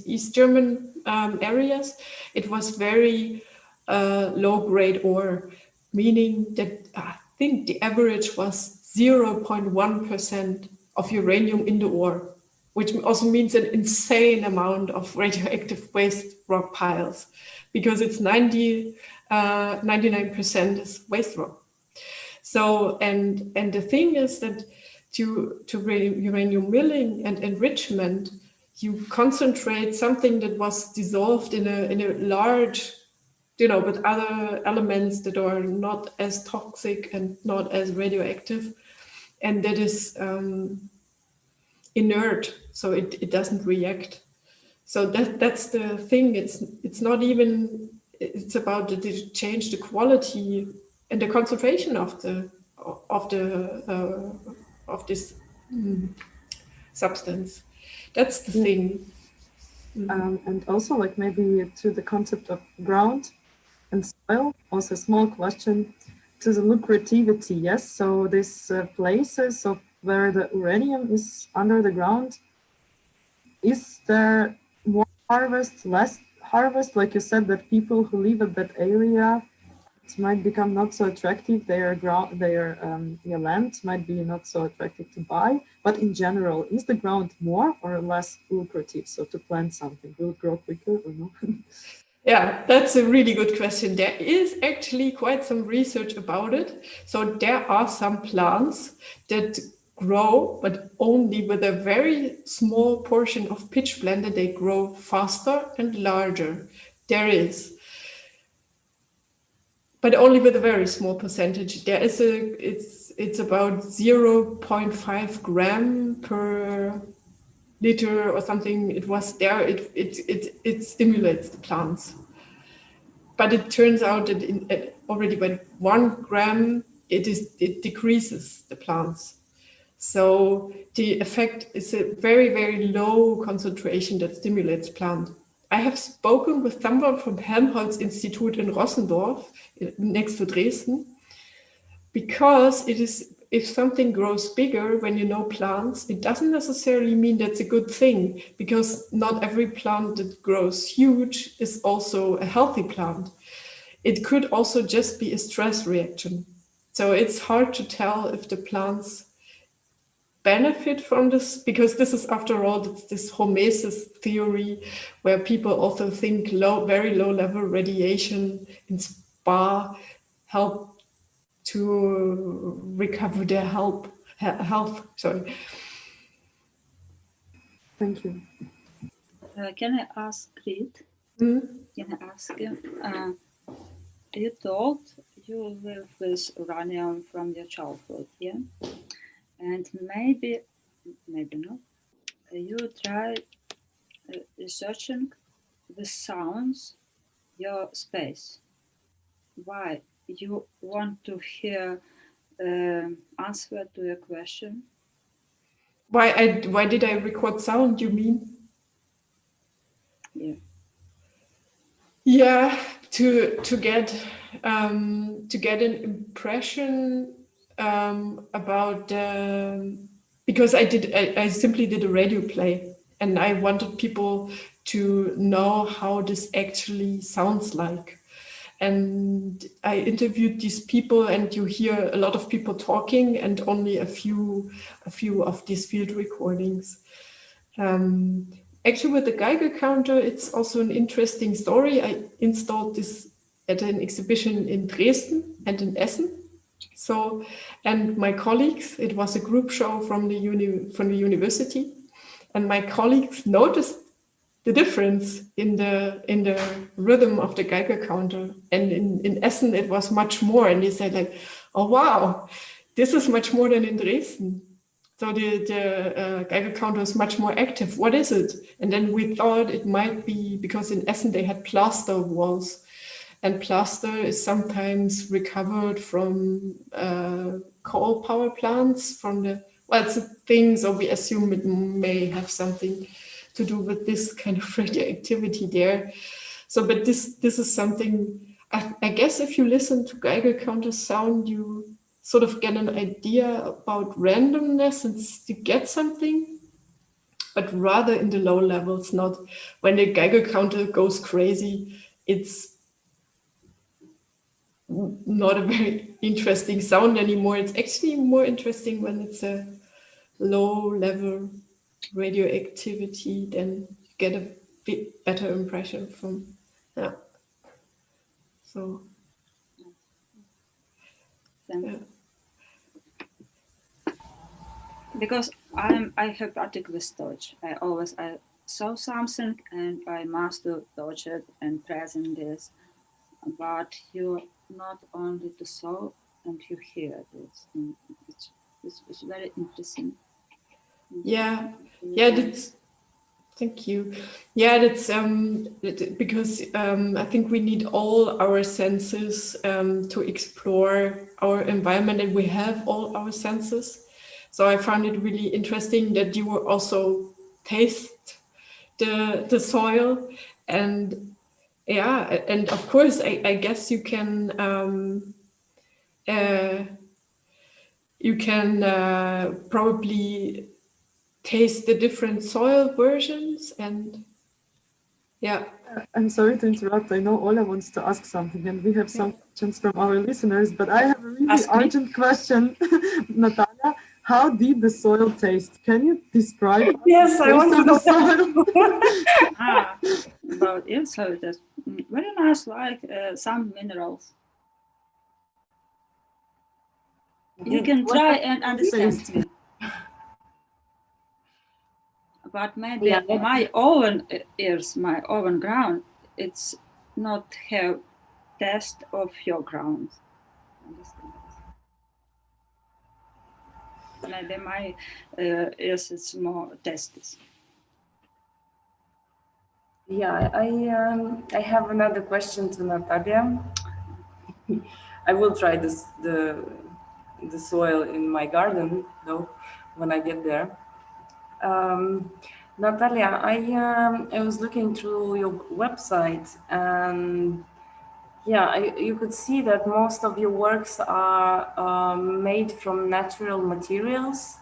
East German areas, it was very low grade ore, meaning that I think the average was 0.1% of uranium in the ore, which also means an insane amount of radioactive waste rock piles, because it's 99% is waste rock. So, and the thing is that to uranium milling and enrichment, you concentrate something that was dissolved in a large, with other elements that are not as toxic and not as radioactive, and that is inert, so it doesn't react. So that's the thing. It's not even, it's about to change the quality and the concentration of this substance. That's the thing. And also, like, maybe to the concept of ground and soil, also a small question to the lucrativity. Yes, so these places of where the uranium is under the ground, is there more harvest, less harvest? Like you said, that people who live at that area, it might become not so attractive. Their land might be not so attractive to buy. But in general, is the ground more or less lucrative? So to plant something, will it grow quicker or no? Yeah, that's a really good question. There is actually quite some research about it. So there are some plants that grow, but only with a very small portion of pitchblende, they grow faster and larger. There is. But only with a very small percentage. There is it's about 0.5 gram per liter or something. It was there. It stimulates the plants. But it turns out that already by 1 gram, it decreases the plants. So the effect is a very, very low concentration that stimulates plant. I have spoken with someone from Helmholtz Institute in Rossendorf, next to Dresden, because it is if something grows bigger when you know plants, it doesn't necessarily mean that's a good thing, because not every plant that grows huge is also a healthy plant. It could also just be a stress reaction. So it's hard to tell if the plants benefit from this, because this is, after all, this hormesis theory, where people also think very low level radiation in spa help to recover their health. Sorry. Thank you. Can I ask Grit? Mm. Can I ask you? You told you live with uranium from your childhood, yeah? And maybe not. You try researching the sounds, your space. Why? You want to hear answer to your question? Why did I record sound, you mean? Yeah. Yeah, to get an impression about because I simply did a radio play, and I wanted people to know how this actually sounds like. And I interviewed these people, and you hear a lot of people talking and only a few of these field recordings. Actually, with the Geiger counter, it's also an interesting story. I installed this at an exhibition in Dresden and in Essen. So, and my colleagues, it was a group show from the university, and my colleagues noticed the difference in the rhythm of the Geiger counter. And in Essen, it was much more. And they said, like, oh wow, this is much more than in Dresden. So the Geiger counter is much more active. What is it? And then we thought it might be because in Essen they had plaster walls, and plaster is sometimes recovered from coal power plants. It's a thing. So we assume it may have something to do with this kind of radioactivity there. So, but this is something. I guess if you listen to Geiger counter sound, you sort of get an idea about randomness and you get something, but rather in the low levels, not when the Geiger counter goes crazy. It's not a very interesting sound anymore. It's actually more interesting when it's a low level radioactivity, then you get a bit better impression from, yeah. So, yeah. Because I have practice with touch. I saw something and I must touch it and present this. But you not only to saw and you hear this. And it's very interesting. Yeah, that's. Thank you. Yeah, that's because I think we need all our senses to explore our environment, and we have all our senses. So I found it really interesting that you were also taste the soil, and yeah, and of course I guess you can probably taste the different soil versions, and yeah. I'm sorry to interrupt. I know Ola wants to ask something, and we have some questions from our listeners, but I have a really urgent question. Natalia, how did the soil taste? Can you describe Yes, I want to know the soil? About it, so it is very nice, like some minerals. You can try and understand me. But maybe my own ears, my own ground, it's not have test of your ground. Maybe my ears it's more testes. Yeah, I have another question to Natalia. I will try the soil in my garden though when I get there. Natalia, I was looking through your website, and Yeah, you could see that most of your works are made from natural materials.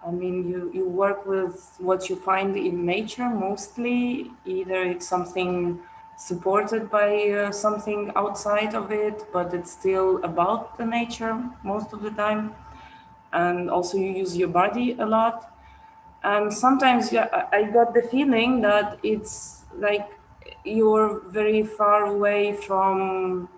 I mean, you work with what you find in nature mostly. Either it's something supported by something outside of it, but it's still about the nature most of the time. And also you use your body a lot. And sometimes I got the feeling that it's like you're very far away from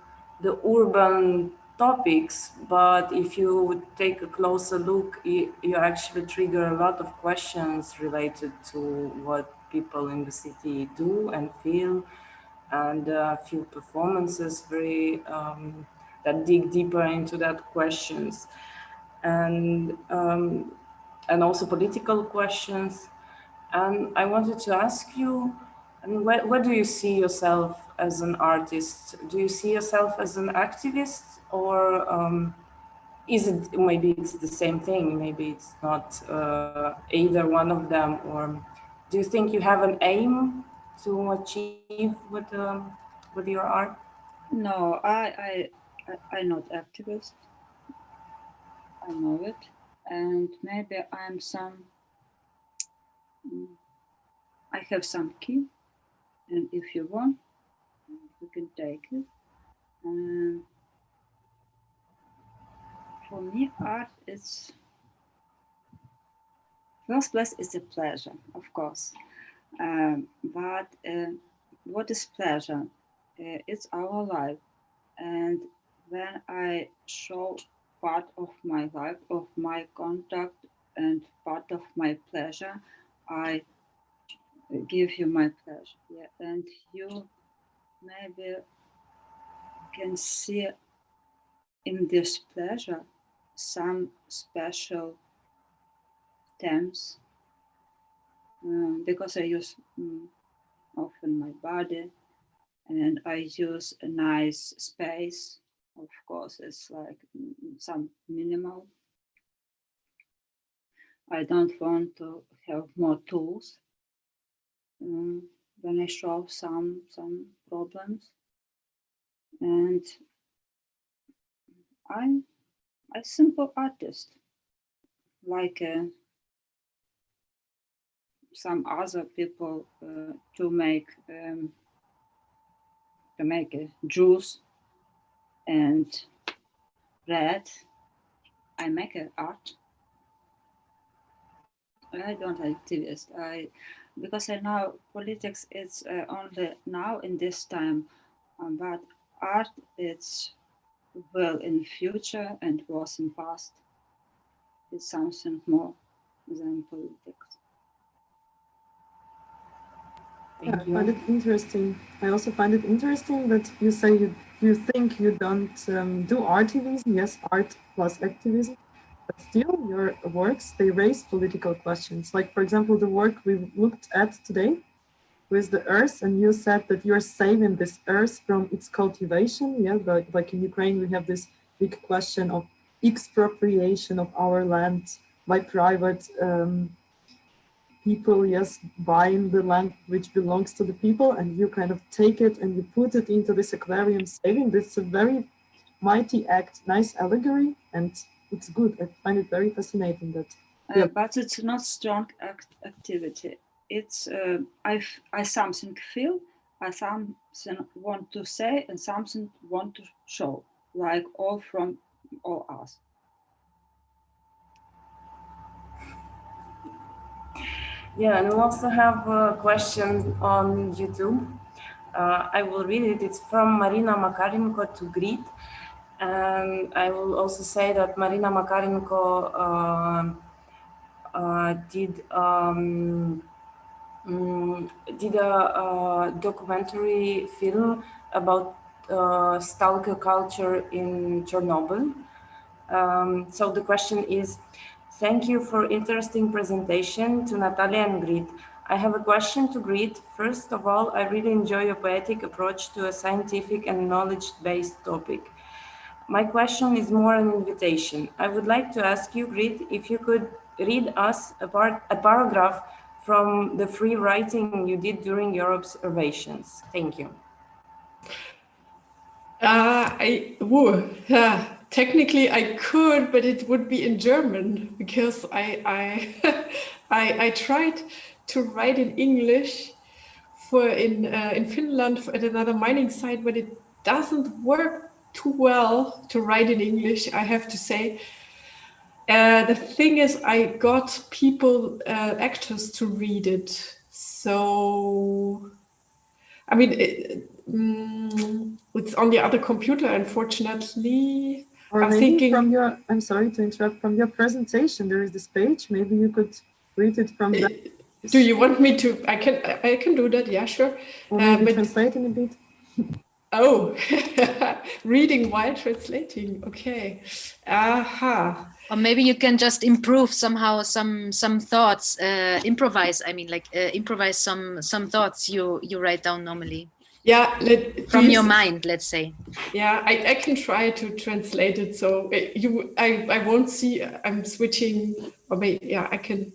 the urban topics, but if you take a closer look, you actually trigger a lot of questions related to what people in the city do and feel, and a few performances that dig deeper into that questions. And and also political questions. And I wanted to ask you, I mean, where do you see yourself as an artist? Do you see yourself as an activist, or is it, maybe it's the same thing? Maybe it's not either one of them, or do you think you have an aim to achieve with your art? No, I'm not activist. I know it, and maybe I'm some. I have some key, and if you want, you can take it. And for me, art is first place is a pleasure, of course. But what is pleasure? It's our life, and when I show part of my life, of my contact, and part of my pleasure, I give you my pleasure. Yeah, and you maybe can see in this pleasure some special terms because I use often my body and I use a nice space. Of course, it's like some minimal. I don't want to have more tools when I show some problems, and I'm a simple artist, like some other people to make a juice and bread. I make an art. I don't activist. Because I know politics is only now in this time, but art it's well in future and was in past. It's something more than politics. Yeah, I find it interesting. I also find it interesting that you say you think you don't do artivism. Yes, art plus activism, but still your works, they raise political questions. Like, for example, the work we looked at today with the earth, and you said that you're saving this earth from its cultivation. Yeah, like in Ukraine, we have this big question of expropriation of our land by private people, yes, buying the land which belongs to the people, and you kind of take it and you put it into this aquarium saving. This is a very mighty act, nice allegory, and it's good. I find it very fascinating that. Yeah. But it's not strong activity. It's I something feel, I something want to say, and something want to show, like all from all us. Yeah, and we also have a question on YouTube. I will read it. It's from Marina Makarenko to Grit. And I will also say that Marina Makarenko did a documentary film about stalker culture in Chernobyl. So the question is, thank you for interesting presentation to Natalia and Grit. I have a question to Grit. First of all, I really enjoy your poetic approach to a scientific and knowledge-based topic. My question is more an invitation. I would like to ask you, Grit, if you could read us a paragraph from the free writing you did during your observations. Thank you. Technically I could, but it would be in German because I tried to write in English in Finland at another mining site, but it doesn't work too well to write in English, I have to say. The thing is, I got people, actors to read it. So, I mean, it's on the other computer, unfortunately. Or I'm maybe thinking, from your, I'm sorry to interrupt, from your presentation, there is this page. Maybe you could read it from that. do you want me to? I can do that. Yeah, sure. Or maybe But translating a bit. oh, reading while translating. Okay. Aha. Or maybe you can just improve somehow some thoughts, improvise. I mean, like improvise some thoughts you write down normally. Yeah, from your mind, let's say. Yeah, I can try to translate it. So I won't see. I'm switching. Or maybe, yeah, I can.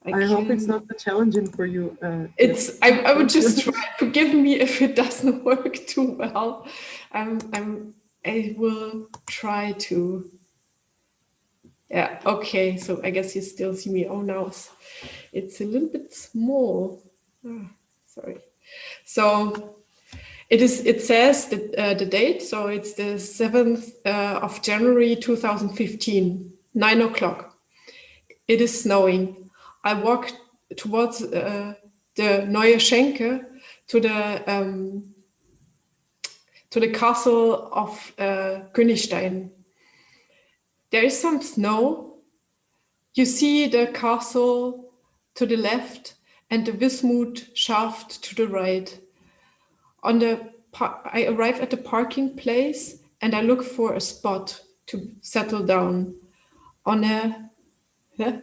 I hope it's not too challenging for you. It's. I would just try. Forgive me if it doesn't work too well. I will try to. Yeah. Okay. So I guess you still see me. Oh, now it's a little bit small. Sorry. So it says the date. So it's the 7th of January 2015, 9 o'clock. It is snowing. I walk towards the Neue Schenke to the castle of Königstein. There is some snow. You see the castle to the left and the Wismut shaft to the right. I arrive at the parking place and I look for a spot to settle down on a. Yeah?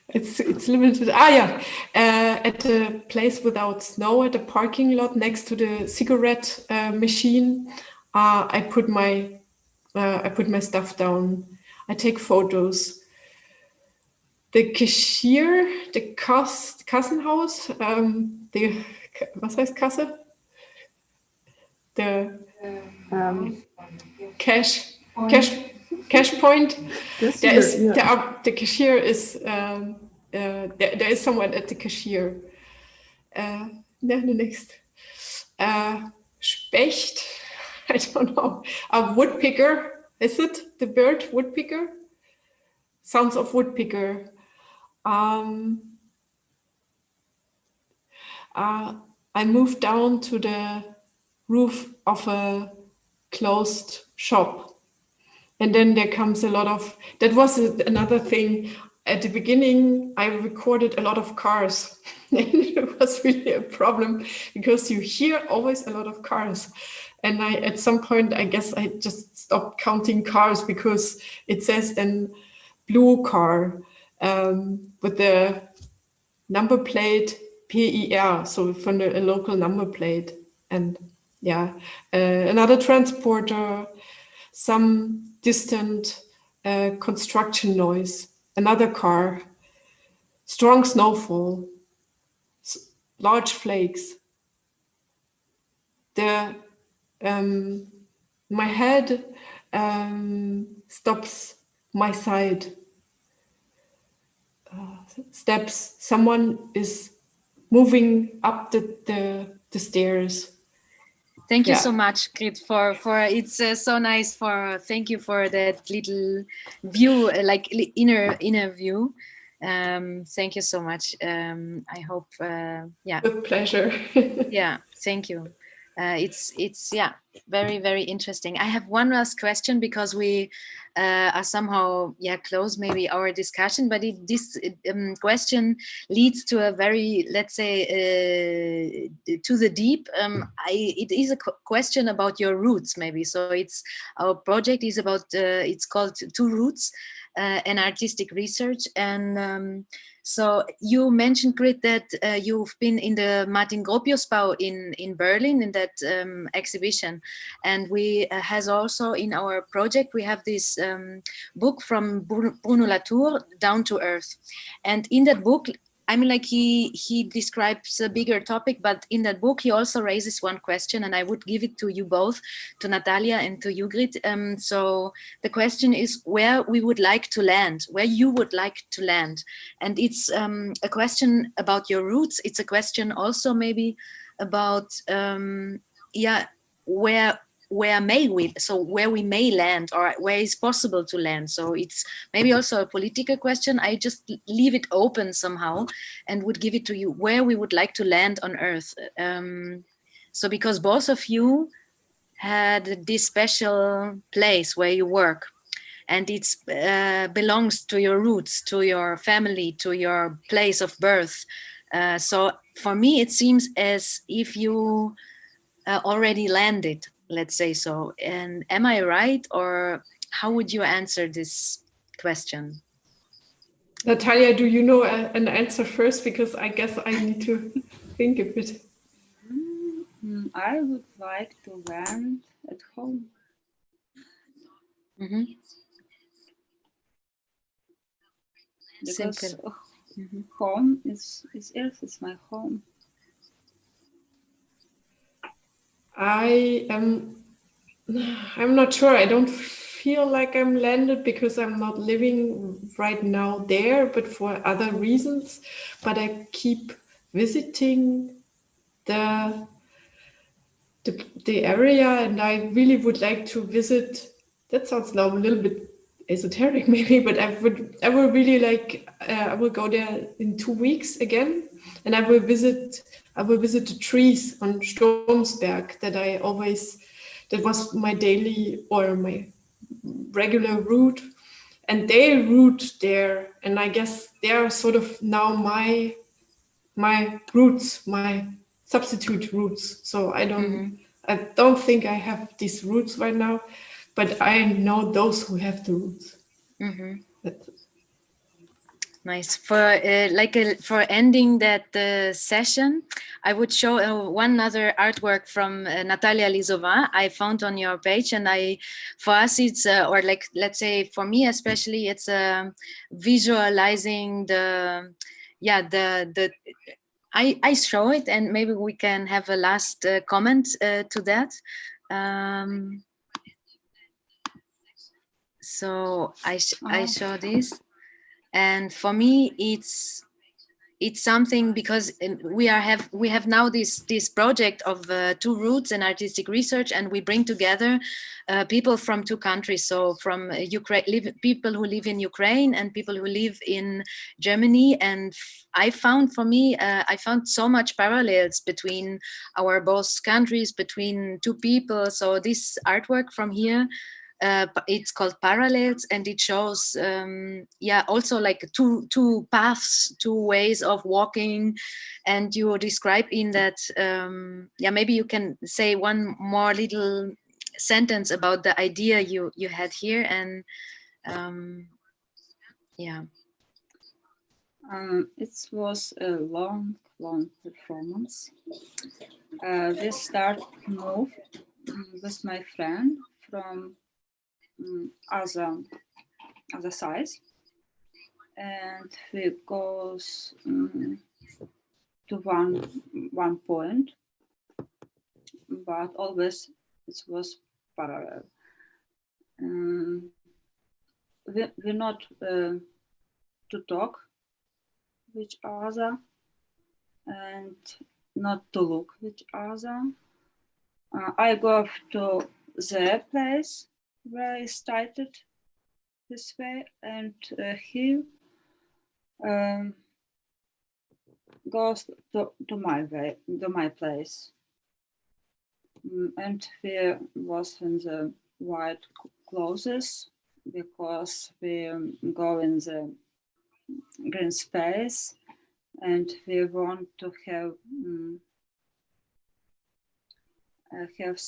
It's limited. At a place without snow, at a parking lot next to the cigarette machine, I put my stuff down. I take photos. The cashier, the Kassenhaus, was heißt Kasse? The cash point. Yes, the cashier is there is someone at the cashier. The next Specht. I don't know. A woodpecker. Is it the bird woodpecker? Sounds of woodpecker. I moved down to the roof of a closed shop. And then there comes a lot of, that was another thing. At the beginning, I recorded a lot of cars. And it was really a problem because you hear always a lot of cars. And at some point, I guess I just stopped counting cars because it says then blue car with the number plate PER, so from a local number plate. And yeah, another transporter, some distant construction noise, another car, strong snowfall, large flakes. My head stops my side. Steps. Someone is moving up the stairs. Thank you so much, Grit, for it's so nice. Thank you for that little view, like inner view. Thank you so much. I hope, yeah. With pleasure. Yeah, thank you. It's yeah, very, very interesting. I have one last question because we are somehow close maybe our discussion, but this question leads to a very, let's say, to the deep. It is a question about your roots maybe. So our project is about it's called Two Roots, an artistic research. And so you mentioned, Grit, that you've been in the Martin Gropiusbau in Berlin in that exhibition, and we has also in our project we have this book from Bruno Latour, Down to Earth, and in that book I mean, like he describes a bigger topic, but in that book he also raises one question, and I would give it to you both, to Natalia and to you, Grit. So the question is where we would like to land, where you would like to land, and it's a question about your roots. It's a question also maybe about yeah, where may we, so where we may land, or where is possible to land. So it's maybe also a political question. I just leave it open somehow and would give it to you, where we would like to land on Earth. So because both of you had this special place where you work, and it belongs to your roots, to your family, to your place of birth. So for me, it seems as if you already landed, let's say so. And am I right, or how would you answer this question? Natalia, do you know an answer first? Because I guess I need to think a bit. I would like to land at home. Mm-hmm. Because home is Earth, is my home. I'm not sure. I don't feel like I'm landed because I'm not living right now there, but for other reasons. But I keep visiting the area, and I really would like to visit. That sounds now a little bit esoteric, maybe, but I will really like. I will go there in 2 weeks again, and I will visit the trees on Sturmsberg that was my daily or my regular route, and they route there, and I guess they are sort of now my roots, my substitute roots. So I don't think I have these roots right now, but I know those who have the roots. Mm-hmm. Nice. For for ending that session, I would show one other artwork from Natalia Lisova I found on your page, and for us it's or like, let's say for me especially, it's visualizing I show it, and maybe we can have a last comment to that. So I show this. And for me, it's something, because we have now this project of 2 roots in artistic research, and we bring together people from 2 countries. So from Ukraine, people who live in Ukraine and people who live in Germany. And I found so much parallels between our both countries, between 2 people. So this artwork from here, it's called Parallels, and it shows also like two paths, 2 ways of walking. And you describe in that maybe you can say one more little sentence about the idea you had here. And it was a long performance. We start move with my friend from other side, and we goes to one point, but always it was parallel. We're not to talk with each other and not to look with each other. I go to the place where I started this way, and he goes to my place. And we was in the white clothes because we go in the green space, and we want to have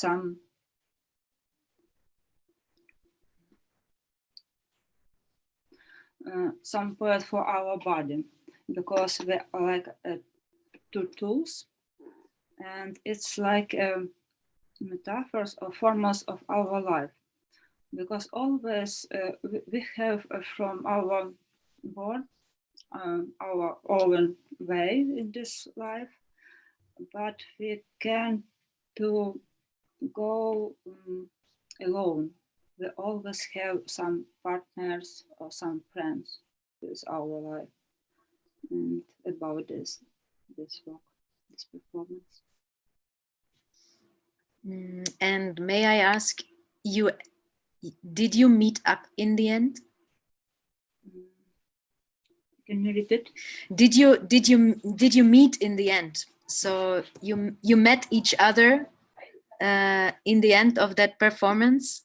some point for our body, because we are like 2 tools, and it's like metaphors or forms of our life, because always we have from our born our own way in this life, but we can to go alone. We always have some partners or some friends with our life, and about this work, this performance. And may I ask you, did you meet up in the end? Can you repeat? Did you meet in the end? So you met each other in the end of that performance,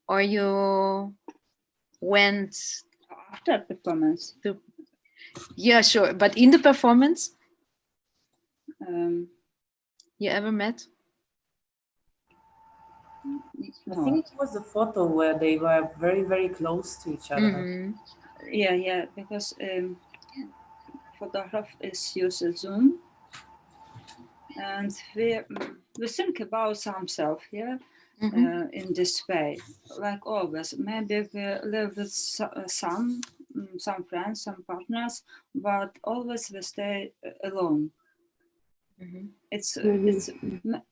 or you went After performance? Yeah, sure. But in the performance, Um, you ever met? I think it was a photo where they were very, very close to each other. Mm-hmm. Yeah, because photograph is used Zoom, and we think about some self here. Mm-hmm. In this way, like always. Maybe we live with some friends, some partners, but always we stay alone. Mm-hmm. It's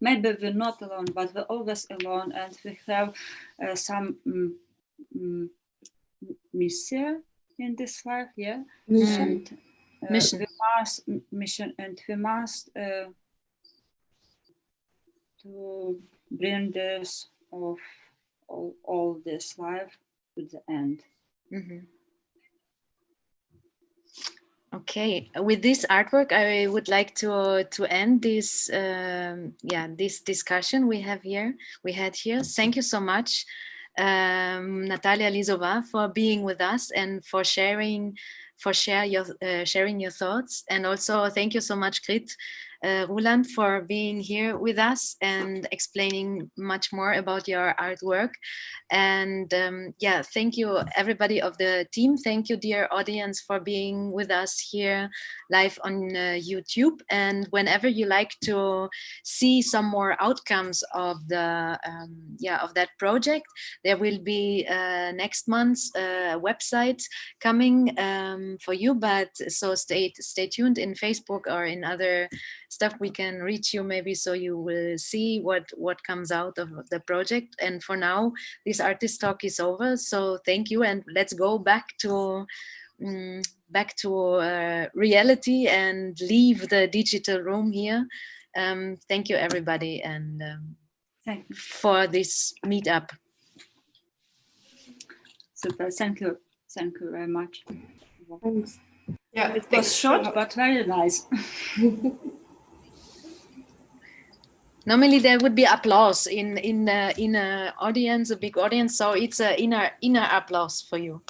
maybe we're not alone, but we're always alone, and we have some mission in this life, yeah. Mission. And, Mission. We must mission, and we must to bring this of all this life to the end. Mm-hmm. Okay, with this artwork, I would like to end this this discussion we had here. Thank you so much, Natalia Lisova, for being with us and for sharing your thoughts, and also thank you so much, Grit Ruhland, for being here with us and explaining much more about your artwork. And thank you everybody of the team. Thank you, dear audience, for being with us here live on YouTube. And whenever you like to see some more outcomes of the of that project, there will be next month's website coming for you. But so stay tuned in Facebook or in other stuff. We can reach you maybe, so you will see what comes out of the project. And for now, this artist talk is over. So thank you, and let's go back to reality and leave the digital room here. Thank you, everybody, and Thank you for this meetup. Super. Thank you very much. Thanks. Yeah, It was short, but very nice. Normally there would be applause in a audience, a big audience. So it's a inner applause for you.